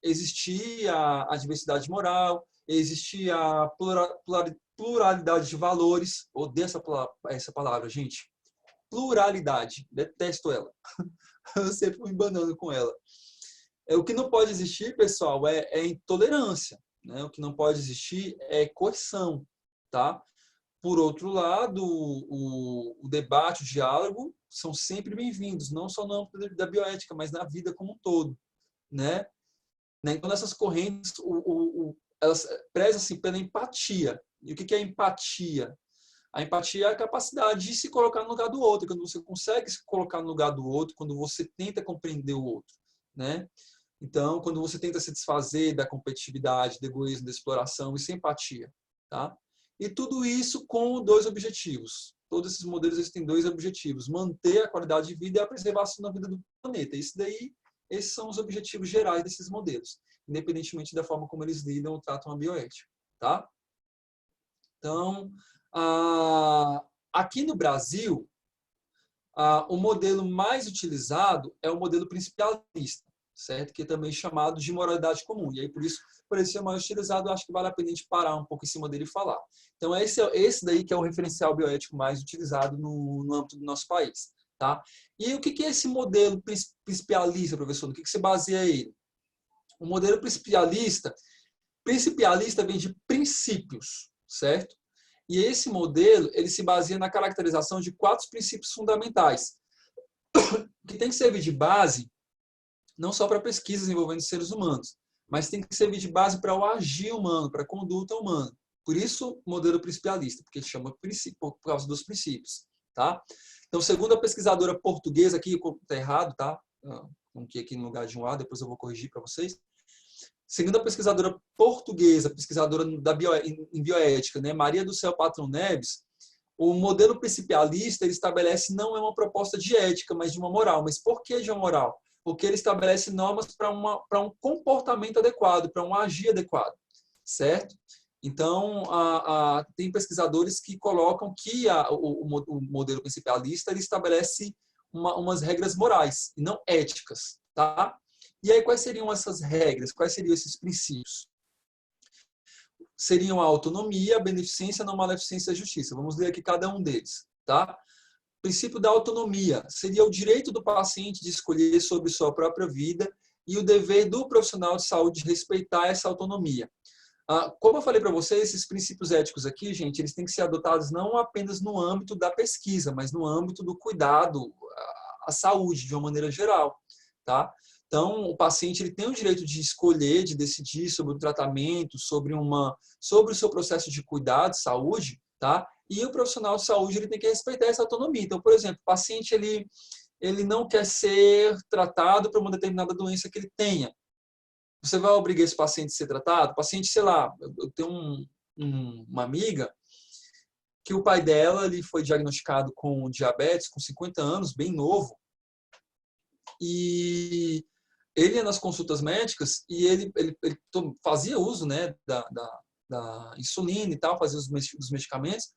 existir a diversidade moral, existir a pluralidade de valores, odeio essa palavra, gente. Pluralidade, detesto ela. Eu sempre me banando com ela. O que não pode existir, pessoal, é intolerância. Né? O que não pode existir é coerção, tá? Por outro lado, o debate, o diálogo são sempre bem-vindos, não só no âmbito da bioética, mas na vida como um todo, né? Então, nessas correntes, elas prezam assim, pela empatia. E o que é empatia? A empatia é a capacidade de se colocar no lugar do outro, quando você consegue se colocar no lugar do outro, quando você tenta compreender o outro, né? Então, quando você tenta se desfazer da competitividade, do egoísmo, da exploração, isso é empatia, tá? E tudo isso com dois objetivos. Todos esses modelos eles têm dois objetivos: manter a qualidade de vida e a preservação da vida do planeta. Esses são os objetivos gerais desses modelos, independentemente da forma como eles lidam ou tratam a bioética, tá? Então, aqui no Brasil, o modelo mais utilizado é o modelo principialista, certo? Que é também chamado de moralidade comum. E aí, por esse ser mais utilizado, eu acho que vale a pena a gente parar um pouco em cima dele e falar. Então, esse daí que é o referencial bioético mais utilizado no âmbito do nosso país. Tá? E o que é esse modelo principialista, professor? No que se baseia ele? O modelo principialista vem de princípios, certo? E esse modelo ele se baseia na caracterização de 4 princípios fundamentais, que tem que servir de base não só para pesquisas envolvendo seres humanos, mas tem que servir de base para o agir humano, para a conduta humana. Por isso, modelo principialista, porque ele chama por causa dos princípios. Tá? Então, segundo a pesquisadora portuguesa, aqui está errado, tá? Coloquei aqui no lugar de um A, depois eu vou corrigir para vocês. Segundo a pesquisadora portuguesa, pesquisadora em bioética, né, Maria do Céu Patrão Neves, o modelo principialista ele estabelece não é uma proposta de ética, mas de uma moral. Mas por que de uma moral? Porque ele estabelece normas para um comportamento adequado, para um agir adequado, certo? Então, tem pesquisadores que colocam que o modelo principialista ele estabelece umas regras morais, e não éticas, tá? E aí, quais seriam essas regras? Quais seriam esses princípios? Seriam a autonomia, a beneficência, a não maleficência e a justiça. Vamos ler aqui cada um deles, tá? O princípio da autonomia seria o direito do paciente de escolher sobre sua própria vida e o dever do profissional de saúde de respeitar essa autonomia. Como eu falei para vocês, esses princípios éticos aqui, gente, eles têm que ser adotados não apenas no âmbito da pesquisa, mas no âmbito do cuidado à saúde, de uma maneira geral, tá? Então, o paciente ele tem o direito de escolher, de decidir sobre o tratamento, sobre o seu processo de cuidado, de saúde, tá? E o profissional de saúde ele tem que respeitar essa autonomia. Então, por exemplo, o paciente ele não quer ser tratado para uma determinada doença que ele tenha. Você vai obrigar esse paciente a ser tratado? O paciente, sei lá, eu tenho uma amiga que o pai dela ele foi diagnosticado com diabetes com 50 anos, bem novo. E ele ia nas consultas médicas e ele fazia uso, né, da insulina e tal, fazia os medicamentos,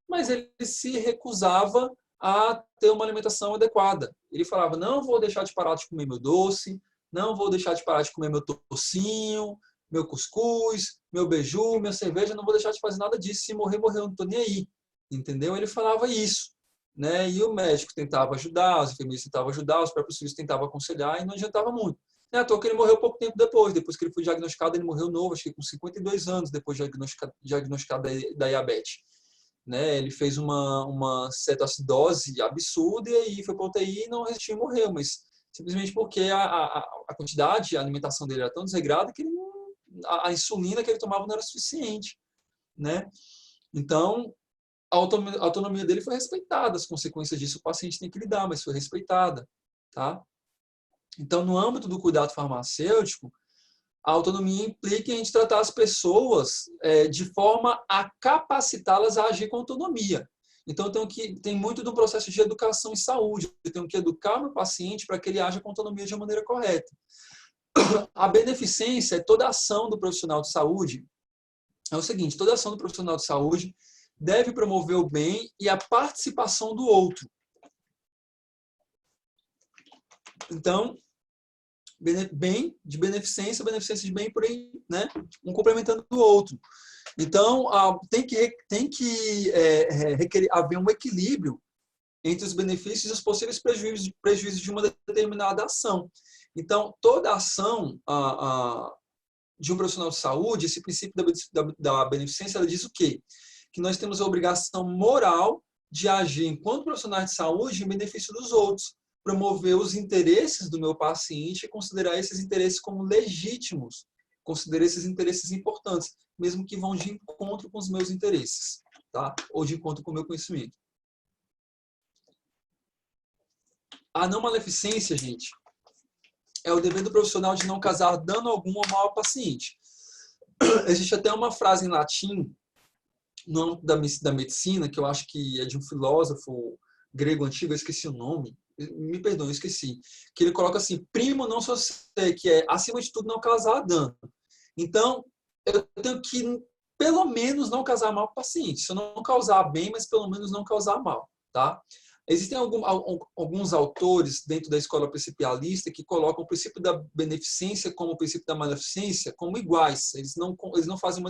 mas ele se recusava a ter uma alimentação adequada. Ele falava, não vou deixar de parar de comer meu doce, não vou deixar de parar de comer meu tocinho, meu cuscuz, meu beiju, minha cerveja, não vou deixar de fazer nada disso. Se morrer, morreu, não estou nem aí. Entendeu? Ele falava isso. Né? E o médico tentava ajudar, os enfermeiros tentavam ajudar, os próprios filhos tentavam aconselhar e não adiantava muito. Não é à toa que ele morreu pouco tempo depois que ele foi diagnosticado, ele morreu novo, acho que com 52 anos depois de diagnosticado da diabetes. Né? Ele fez uma cetoacidose absurda e aí foi para UTI e não resistiu e morreu, mas simplesmente porque a quantidade, a alimentação dele era tão desregrada que a insulina que ele tomava não era suficiente. Né? Então, a autonomia dele foi respeitada, as consequências disso o paciente tem que lidar, mas foi respeitada. Tá? Então, no âmbito do cuidado farmacêutico, a autonomia implica em a gente tratar as pessoas de forma a capacitá-las a agir com autonomia. Então, tem muito do processo de educação em saúde. Eu tenho que educar o meu paciente para que ele haja com autonomia de uma maneira correta. A beneficência é toda ação do profissional de saúde. É o seguinte, toda ação do profissional de saúde deve promover o bem e a participação do outro. Então, bem de beneficência, beneficência de bem, porém, né, um complementando o outro. Então, tem que haver um equilíbrio entre os benefícios e os possíveis prejuízos de uma determinada ação. Então, toda ação de um profissional de saúde, esse princípio da beneficência, ela diz o quê? Que nós temos a obrigação moral de agir enquanto profissionais de saúde em benefício dos outros, promover os interesses do meu paciente e considerar esses interesses como legítimos, considerar esses interesses importantes, mesmo que vão de encontro com os meus interesses, tá? Ou de encontro com o meu conhecimento. A não maleficência, gente, é o dever do profissional de não causar dano algum ou mal ao paciente. Existe até uma frase em latim, no âmbito da medicina, que eu acho que é de um filósofo grego antigo, eu esqueci o nome, me perdoe, eu esqueci, que ele coloca assim, primo não sossegue, que é, acima de tudo, não causar dano. Então, eu tenho que, pelo menos, não causar mal para o paciente. Se eu não causar bem, mas pelo menos não causar mal, tá? Existem alguns autores dentro da escola principialista que colocam o princípio da beneficência como o princípio da maleficência como iguais. Eles não fazem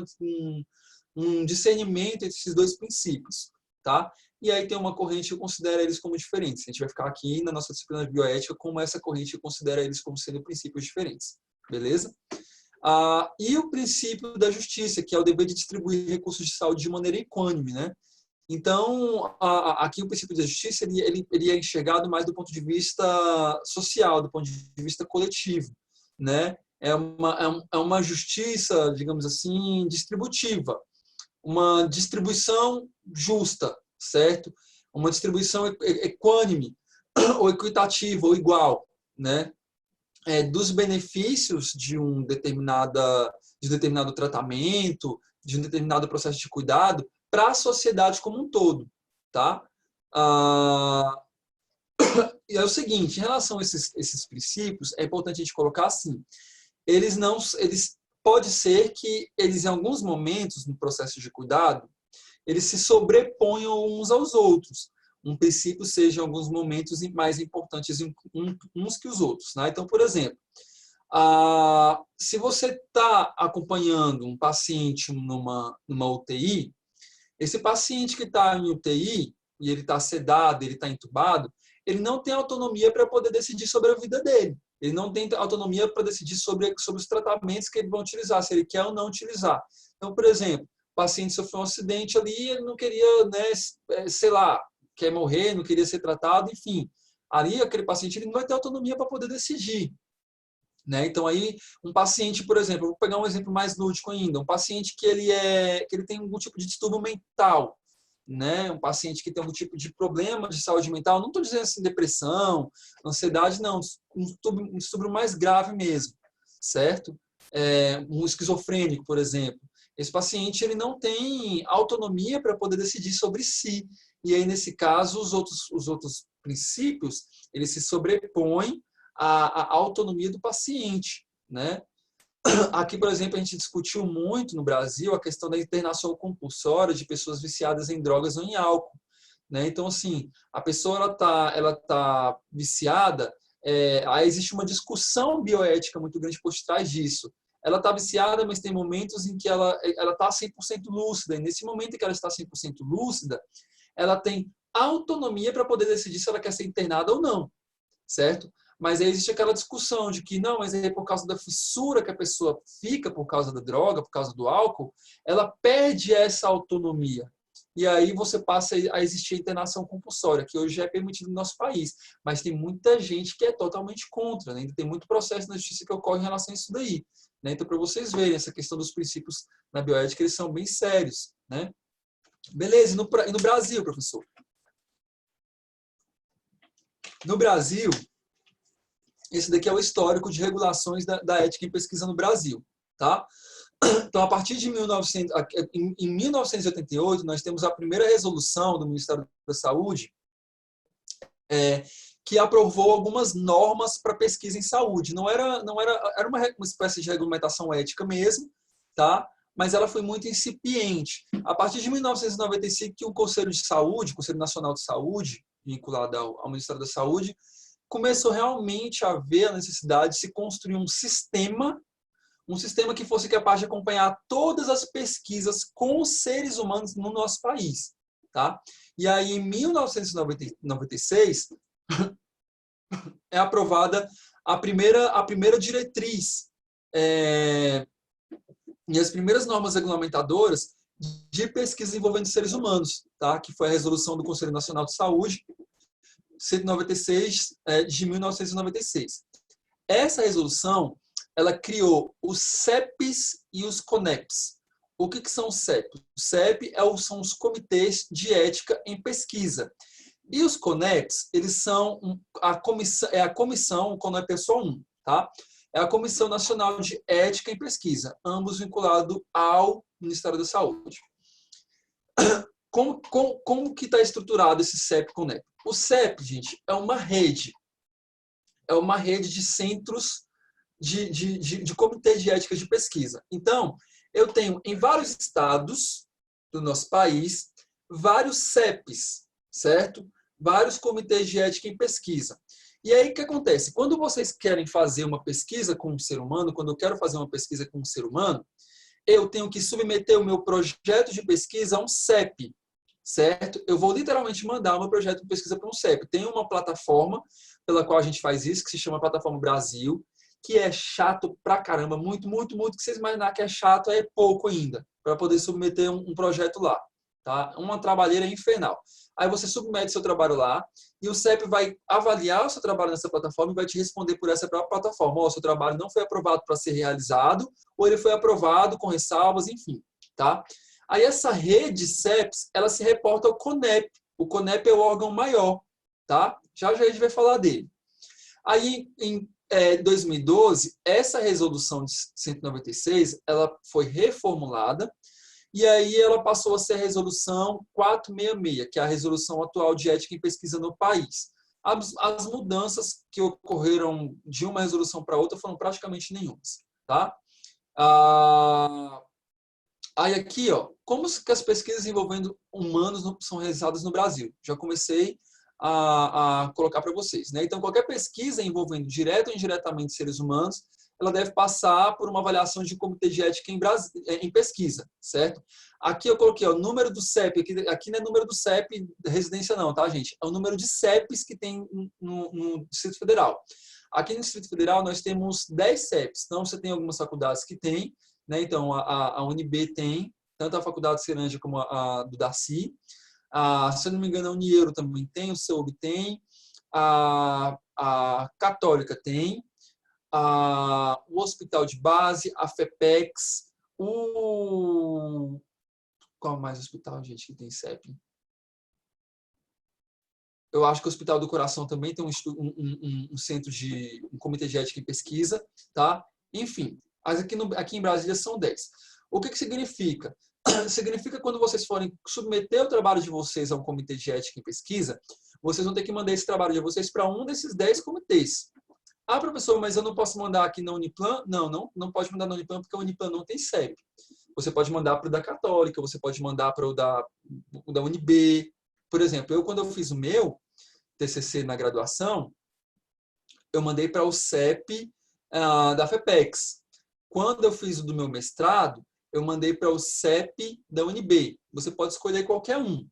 um discernimento entre esses dois princípios, tá? E aí tem uma corrente que considera eles como diferentes. A gente vai ficar aqui na nossa disciplina de bioética como essa corrente que considera eles como sendo princípios diferentes, beleza? E o princípio da justiça, que é o dever de distribuir recursos de saúde de maneira equânime, né? Então, aqui o princípio da justiça ele é enxergado mais do ponto de vista social, do ponto de vista coletivo, né? É uma justiça, digamos assim, distributiva, uma distribuição justa, certo? Uma distribuição equânime, ou equitativa, ou igual, né? Dos benefícios de um determinado tratamento, de um determinado processo de cuidado, para a sociedade como um todo, tá? E é o seguinte, em relação a esses princípios, é importante a gente colocar assim, pode ser que eles, em alguns momentos, no processo de cuidado, eles se sobreponham uns aos outros. um princípio seja em alguns momentos mais importantes uns que os outros, né? Então, por exemplo, se você está acompanhando um paciente numa UTI, esse paciente que está em UTI e ele está sedado, ele está entubado, ele não tem autonomia para poder decidir sobre a vida dele. Ele não tem autonomia para decidir sobre os tratamentos que ele vai utilizar, se ele quer ou não utilizar. Então, por exemplo, o paciente sofreu um acidente ali, ele não queria, né, sei lá, quer morrer, não queria ser tratado, enfim. Ali, aquele paciente ele não vai ter autonomia para poder decidir. Né? Então, aí, um paciente, por exemplo, vou pegar um exemplo mais lúdico ainda, um paciente que ele tem algum tipo de distúrbio mental, né? Um paciente que tem algum tipo de problema de saúde mental, não estou dizendo assim depressão, ansiedade, não, um distúrbio mais grave mesmo, certo? Um esquizofrênico, por exemplo. Esse paciente ele não tem autonomia para poder decidir sobre si. E aí, nesse caso, os outros princípios, eles se sobrepõem à autonomia do paciente, né? Aqui, por exemplo, a gente discutiu muito no Brasil a questão da internação compulsória de pessoas viciadas em drogas ou em álcool, né? Então, assim, a pessoa ela tá viciada, aí existe uma discussão bioética muito grande por trás disso. Ela está viciada, mas tem momentos em que ela está 100% lúcida, e nesse momento em que ela está 100% lúcida, ela tem autonomia para poder decidir se ela quer ser internada ou não, certo? Mas aí existe aquela discussão de que não, mas é por causa da fissura que a pessoa fica por causa da droga, por causa do álcool, ela perde essa autonomia. E aí você passa a existir a internação compulsória, que hoje é permitido no nosso país. Mas tem muita gente que é totalmente contra, né? Ainda tem muito processo na justiça que ocorre em relação a isso daí. Né? Então, para vocês verem, essa questão dos princípios na bioética, eles são bem sérios. Né? Beleza, e no Brasil, professor? No Brasil, esse daqui é o histórico de regulações da ética em pesquisa no Brasil. Tá? Então, a partir de 1988, nós temos a primeira resolução do Ministério da Saúde que aprovou algumas normas para pesquisa em saúde. Era uma espécie de regulamentação ética mesmo, tá? Mas ela foi muito incipiente. A partir de 1995, que o Conselho de Saúde, o Conselho Nacional de Saúde, vinculado ao Ministério da Saúde, começou realmente a ver a necessidade de se construir um sistema que fosse capaz de acompanhar todas as pesquisas com os seres humanos no nosso país. Tá? E aí, em 1996, é aprovada a primeira diretriz e as primeiras normas regulamentadoras de pesquisa envolvendo seres humanos, tá? Que foi a resolução do Conselho Nacional de Saúde 196 de 1996. Essa resolução, ela criou os CEPs e os CONEPs. O que são os CEPs? O CEP são os comitês de ética em pesquisa. E os CONEPs, eles são a comissão, quando é pessoa 1, tá? É a Comissão Nacional de Ética em Pesquisa, ambos vinculados ao Ministério da Saúde. Como que está estruturado esse CEP-CONEP? O CEP, gente, é uma rede de centros de comitês de ética de pesquisa. Então, eu tenho em vários estados do nosso país vários CEPs, certo? Vários comitês de ética em pesquisa. E aí, o que acontece? Quando vocês querem fazer uma pesquisa com um ser humano, quando eu quero fazer uma pesquisa com um ser humano, eu tenho que submeter o meu projeto de pesquisa a um CEP, certo? Eu vou literalmente mandar o meu projeto de pesquisa para um CEP. Tem uma plataforma pela qual a gente faz isso, que se chama Plataforma Brasil, que é chato pra caramba, muito, muito, muito, que vocês imaginar que é chato é pouco ainda, para poder submeter um projeto lá. Tá? Uma trabalheira infernal. Aí você submete seu trabalho lá e o CEP vai avaliar o seu trabalho nessa plataforma e vai te responder por essa própria plataforma. O seu trabalho não foi aprovado para ser realizado ou ele foi aprovado com ressalvas, enfim. Tá? Aí essa rede CEPs, ela se reporta ao CONEP. O CONEP é o órgão maior. Tá? Já a gente vai falar dele. Aí, em 2012, essa resolução de 196, ela foi reformulada e aí ela passou a ser a resolução 466, que é a resolução atual de ética em pesquisa no país. As mudanças que ocorreram de uma resolução para outra foram praticamente nenhumas. Tá? Aí aqui, ó, como que as pesquisas envolvendo humanos são realizadas no Brasil? Já comecei a colocar para vocês, né? Então, qualquer pesquisa envolvendo direto ou indiretamente seres humanos, ela deve passar por uma avaliação de comitê de ética em pesquisa, certo? Aqui eu coloquei o número do CEP, aqui não é número do CEP residência não, tá, gente? É o número de CEPs que tem no Distrito Federal. Aqui no Distrito Federal nós temos 10 CEPs, então você tem algumas faculdades que tem, né? Então a UNB tem, tanto a Faculdade de Cerâmica como a do Darcy. Se eu não me engano, a Unieuro também tem, o CEUB tem, a Católica tem, o Hospital de Base, a FEPEX, qual mais hospital, gente, que tem CEP? Eu acho que o Hospital do Coração também tem um centro um comitê de ética e pesquisa, tá? Enfim, aqui em Brasília são 10. O que significa? Significa que quando vocês forem submeter o trabalho de vocês a um comitê de ética e pesquisa, vocês vão ter que mandar esse trabalho de vocês para um desses 10 comitês. Ah, professor, mas eu não posso mandar aqui na Uniplan? Não pode mandar na Uniplan porque a Uniplan não tem CEP. Você pode mandar para o da Católica, você pode mandar para o da UNB. Por exemplo, quando eu fiz o meu TCC na graduação, eu mandei para o CEP da FEPEX. Quando eu fiz o do meu mestrado, eu mandei para o CEP da UNB. Você pode escolher qualquer um,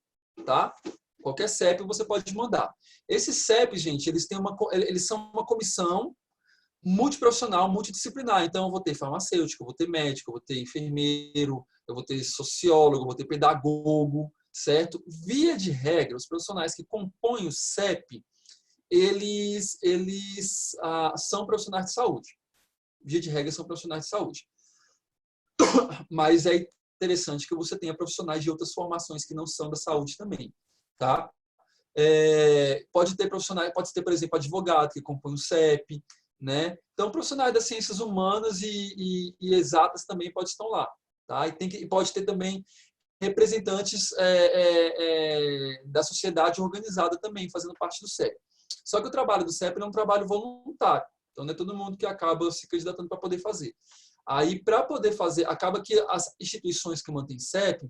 tá? Qualquer CEP você pode mandar. Esses CEPs, gente, eles são uma comissão multiprofissional, multidisciplinar. Então, eu vou ter farmacêutico, eu vou ter médico, eu vou ter enfermeiro, eu vou ter sociólogo, eu vou ter pedagogo, certo? Via de regra, os profissionais que compõem o CEP, eles são profissionais de saúde. Via de regra, são profissionais de saúde. Mas é interessante que você tenha profissionais de outras formações que não são da saúde também, tá? Pode ter profissionais, pode ter, por exemplo, advogado que compõe o CEP, né? Então, profissionais das ciências humanas e exatas também pode estar lá, tá? E pode ter também representantes da sociedade organizada também fazendo parte do CEP. Só que o trabalho do CEP é um trabalho voluntário, então não é todo mundo que acaba se candidatando para poder fazer. Aí, para poder fazer, acaba que as instituições que mantêm CEP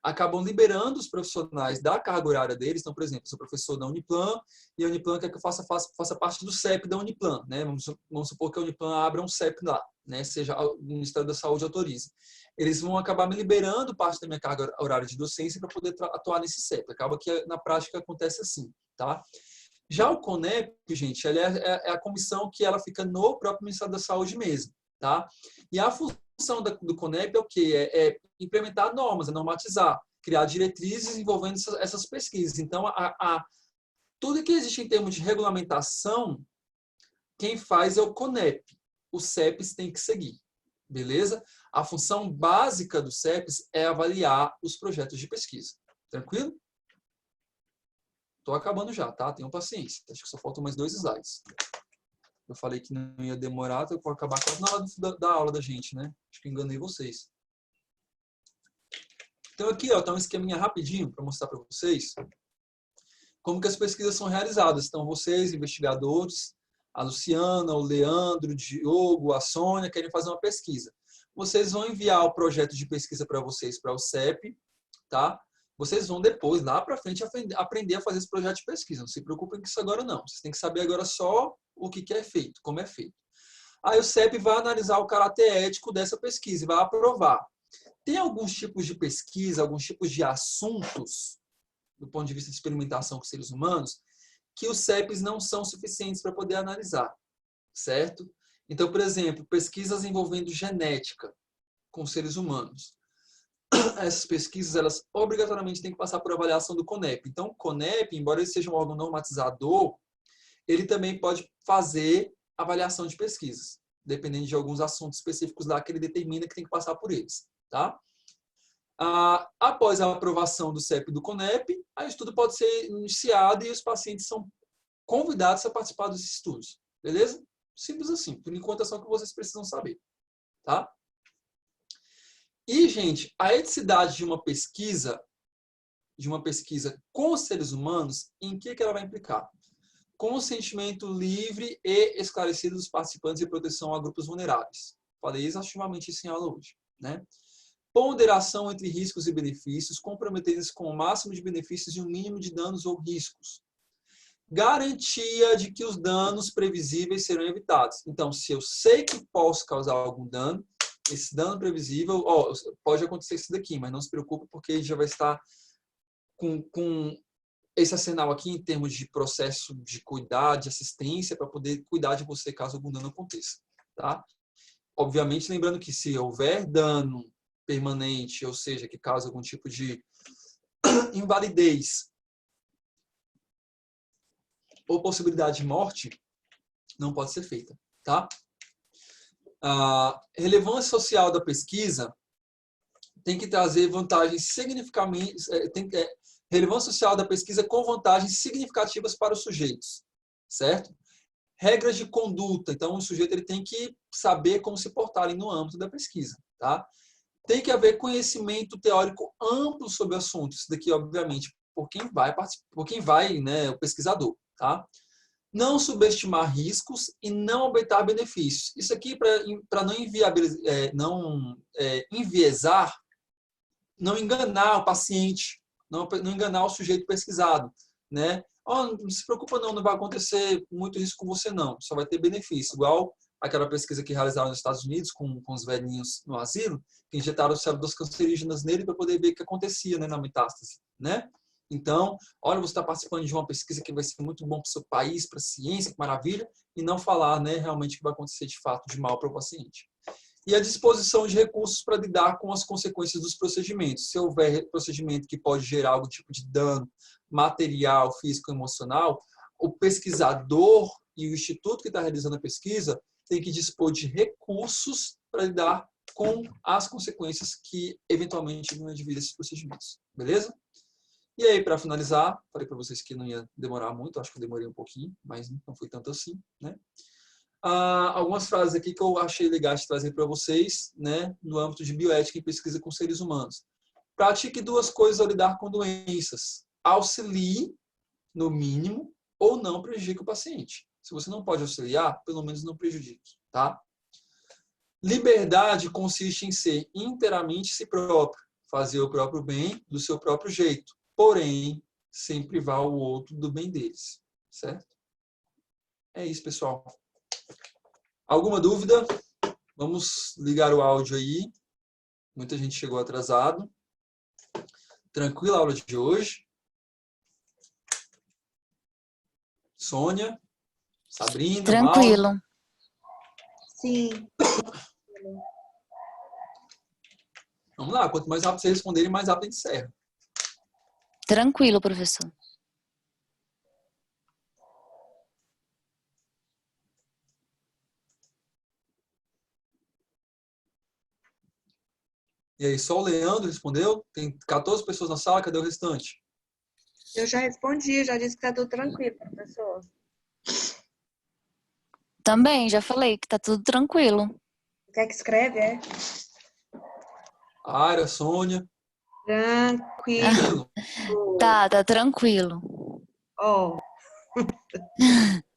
acabam liberando os profissionais da carga horária deles. Então, por exemplo, eu sou professor da Uniplan e a Uniplan quer que eu faça parte do CEP da Uniplan, né? Vamos supor que a Uniplan abra um CEP lá, né? Seja o Ministério da Saúde autorize. Eles vão acabar me liberando parte da minha carga horária de docência para poder atuar nesse CEP. Acaba que na prática acontece assim, tá? Já o CONEP, gente, ela é a comissão que ela fica no próprio Ministério da Saúde mesmo, tá? E a função do CONEP é o quê? É implementar normas, é normatizar, criar diretrizes envolvendo essas pesquisas. Então, tudo que existe em termos de regulamentação, quem faz é o CONEP. Os CEPs têm que seguir, beleza? A função básica dos CEPs é avaliar os projetos de pesquisa. Tranquilo? Estou acabando já, tá? Tenham paciência. Acho que só faltam mais 2 slides. Eu falei que não ia demorar, então eu vou acabar quase na hora da aula da gente, né? Acho que enganei vocês. Então aqui, ó, tá um esqueminha rapidinho para mostrar para vocês como que as pesquisas são realizadas. Então vocês, investigadores, a Luciana, o Leandro, o Diogo, a Sônia, querem fazer uma pesquisa. Vocês vão enviar o projeto de pesquisa para vocês, para o CEP, tá? Vocês vão depois, lá para frente, aprender a fazer esse projeto de pesquisa. Não se preocupem com isso agora, não. Vocês têm que saber agora só o que é feito, como é feito. Aí o CEP vai analisar o caráter ético dessa pesquisa e vai aprovar. Tem alguns tipos de pesquisa, alguns tipos de assuntos, do ponto de vista de experimentação com seres humanos, que os CEPs não são suficientes para poder analisar, certo? Então, por exemplo, pesquisas envolvendo genética com seres humanos. Essas pesquisas, elas obrigatoriamente têm que passar por avaliação do CONEP. Então, o CONEP, embora ele seja um órgão normatizador, ele também pode fazer avaliação de pesquisas, dependendo de alguns assuntos específicos lá que ele determina que tem que passar por eles, tá? Após a aprovação do CEP e do CONEP, o estudo pode ser iniciado e os pacientes são convidados a participar dos estudos, beleza? Simples assim. Por enquanto é só o que vocês precisam saber, tá? E, gente, a eticidade de uma pesquisa com os seres humanos, em que ela vai implicar? Consentimento livre e esclarecido dos participantes e proteção a grupos vulneráveis. Falei exaustivamente isso em aula hoje, né? Ponderação entre riscos e benefícios, comprometendo-se com o máximo de benefícios e o mínimo de danos ou riscos. Garantia de que os danos previsíveis serão evitados. Então, se eu sei que posso causar algum dano, esse dano previsível, pode acontecer isso daqui, mas não se preocupe porque já vai estar com esse arsenal aqui em termos de processo de cuidar, de assistência, para poder cuidar de você caso algum dano aconteça. Tá? Obviamente, lembrando que se houver dano permanente, ou seja, que causa algum tipo de invalidez ou possibilidade de morte, não pode ser feita. Tá? A relevância social da pesquisa tem que trazer vantagens significativas, relevância social da pesquisa com vantagens significativas para os sujeitos, certo? Regras de conduta, então o sujeito ele tem que saber como se portar ali no âmbito da pesquisa, tá? Tem que haver conhecimento teórico amplo sobre o assunto, isso daqui obviamente por quem vai participar, por quem vai, né, o pesquisador, tá? Não subestimar riscos e não aumentar benefícios. Isso aqui para não enviesar, não enganar o paciente, não enganar o sujeito pesquisado, né? Não se preocupa não vai acontecer muito risco com você não, só vai ter benefício. Igual aquela pesquisa que realizaram nos Estados Unidos com os velhinhos no asilo, que injetaram células cancerígenas nele para poder ver o que acontecia, né, na metástase, né? Então, olha, você está participando de uma pesquisa que vai ser muito bom para o seu país, para a ciência, que maravilha, e não falar, né, realmente o que vai acontecer de fato de mal para o paciente. E a disposição de recursos para lidar com as consequências dos procedimentos. Se houver procedimento que pode gerar algum tipo de dano material, físico, emocional, o pesquisador e o instituto que está realizando a pesquisa tem que dispor de recursos para lidar com as consequências que eventualmente vão advir desses procedimentos. Beleza? E aí, para finalizar, falei para vocês que não ia demorar muito, acho que eu demorei um pouquinho, mas não foi tanto assim, né? Algumas frases aqui que eu achei legais de trazer para vocês, né, no âmbito de bioética e pesquisa com seres humanos. Pratique duas coisas ao lidar com doenças. Auxilie, no mínimo, ou não prejudique o paciente. Se você não pode auxiliar, pelo menos não prejudique. Tá? Liberdade consiste em ser inteiramente si próprio, fazer o próprio bem do seu próprio jeito, porém, sem privar o outro do bem deles. Certo? É isso, pessoal. Alguma dúvida? Vamos ligar o áudio aí. Muita gente chegou atrasado. Tranquila a aula de hoje. Sônia, Sabrina, Tranquilo. Mauro. Sim. Vamos lá, quanto mais rápido vocês responderem, mais rápido a gente encerra. Tranquilo, professor. E aí, só o Leandro respondeu? Tem 14 pessoas na sala, cadê o restante? Eu já respondi, já disse que tá tudo tranquilo, professor. Também, já falei que tá tudo tranquilo. O que é que escreve, é? Aira, Sônia. Tranquilo. Tá tranquilo. Ó.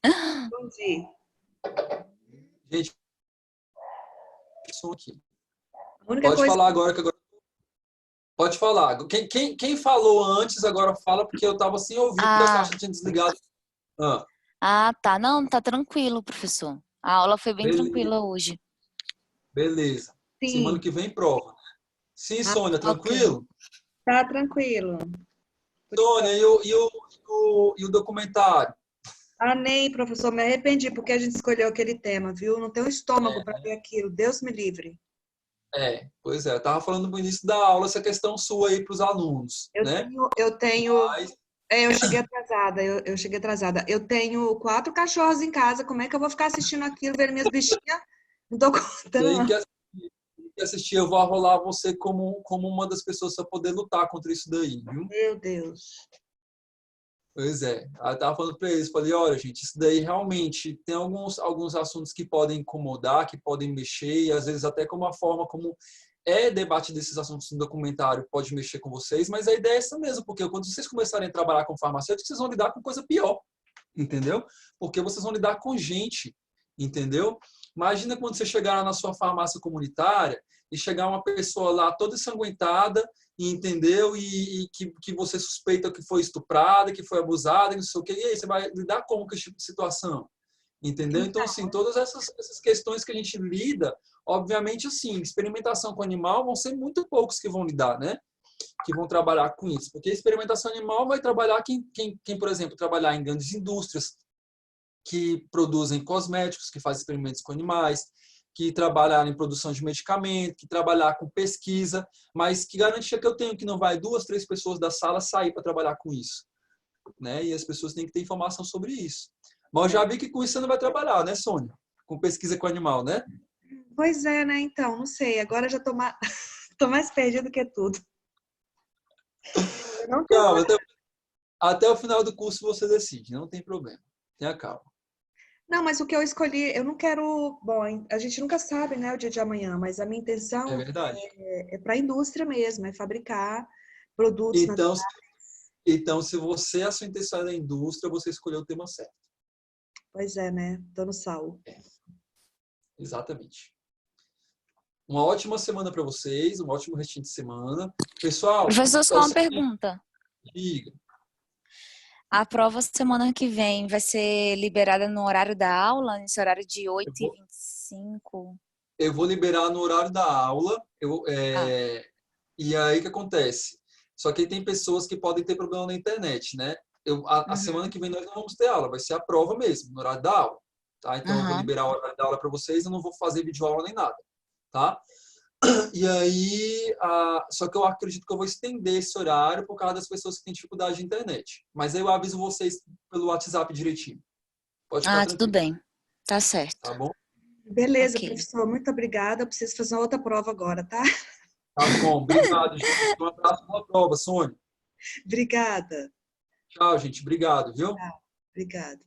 Respondi. Gente, som aqui. A única Pode coisa falar agora, que agora... Pode falar. Quem falou antes, agora fala, porque eu estava sem ouvir, porque a caixa tinha desligado. Tá. Não, tá tranquilo, professor. A aula foi bem tranquila hoje. Beleza. Sim. Semana que vem prova. Sim, Sônia, ok. tranquilo? Tá tranquilo. Sônia, e o documentário? Nem, professor, me arrependi porque a gente escolheu aquele tema, viu? Não tenho estômago para ver aquilo. Deus me livre. Pois é. Eu estava falando no início da aula essa questão sua aí para os alunos, né? Eu tenho. Mas... Eu cheguei atrasada. Eu cheguei atrasada. Eu tenho 4 cachorros em casa. Como é que eu vou ficar assistindo aquilo, vendo minhas bichinhas? Não tô contando. Tem que assistir, eu vou arrolar você como uma das pessoas para poder lutar contra isso daí, viu? Meu Deus. Pois é. Aí eu tava falando para eles, falei, olha, gente, isso daí realmente tem alguns assuntos que podem incomodar, que podem mexer, e às vezes até como a forma como debatido desses assuntos no documentário pode mexer com vocês, mas a ideia é essa mesmo, porque quando vocês começarem a trabalhar com farmacêuticos, vocês vão lidar com coisa pior, entendeu? Porque vocês vão lidar com gente entendeu? Imagina quando você chegar lá na sua farmácia comunitária e chegar uma pessoa lá toda ensanguentada, entendeu? E que você suspeita que foi estuprada, que foi abusada, não sei o quê. E aí, você vai lidar como com esse tipo de situação? Entendeu? Então, assim, todas essas questões que a gente lida, obviamente, assim, experimentação com animal vão ser muito poucos que vão lidar, né? Que vão trabalhar com isso. Porque experimentação animal vai trabalhar quem, por exemplo, trabalhar em grandes indústrias que produzem cosméticos, que fazem experimentos com animais, que trabalhar em produção de medicamento, que trabalhar com pesquisa, mas que garantia que eu tenho que não vai 2, 3 pessoas da sala sair para trabalhar com isso, né? E as pessoas têm que ter informação sobre isso. Mas eu já vi que com isso você não vai trabalhar, né, Sônia? Com pesquisa com animal, né? Pois é, né? Então, não sei. Agora eu já tô mais perdida que tudo. Eu não tenho... Calma, até o final do curso você decide, não tem problema. Tenha calma. Não, mas o que eu escolhi, eu não quero... Bom, a gente nunca sabe, né, o dia de amanhã, mas a minha É intenção verdade. é para a indústria mesmo, é fabricar produtos Então, naturais. se você, a sua intenção é da indústria, você escolheu o tema certo. Pois é, né? Tô no sal. Exatamente. Uma ótima semana para vocês, um ótimo restinho de semana. Pessoal, Professor, só é o uma seguinte, pergunta. diga. A prova semana que vem vai ser liberada no horário da aula, nesse horário de Eu vou, 8h25? eu vou liberar no horário da aula. Ah, E aí o que acontece? Só que tem pessoas que podem ter problema na internet, né? A semana uhum, que vem nós não vamos ter aula, vai ser a prova mesmo, no horário da aula. Tá? Então eu vou aham. liberar o horário da aula para vocês, eu não vou fazer videoaula nem nada. Tá? E aí, só que eu acredito que eu vou estender esse horário por causa das pessoas que têm dificuldade de internet. Mas aí eu aviso vocês pelo WhatsApp direitinho. Pode ficar Ah, tudo tranquilo, bem. Tá certo. tá bom? Beleza, Ok. professor, muito obrigada. Eu preciso fazer uma outra prova agora, tá? Tá bom, obrigado, gente. Um abraço, boa prova, Sônia. Obrigada. Tchau, gente. Obrigado, viu? Obrigada.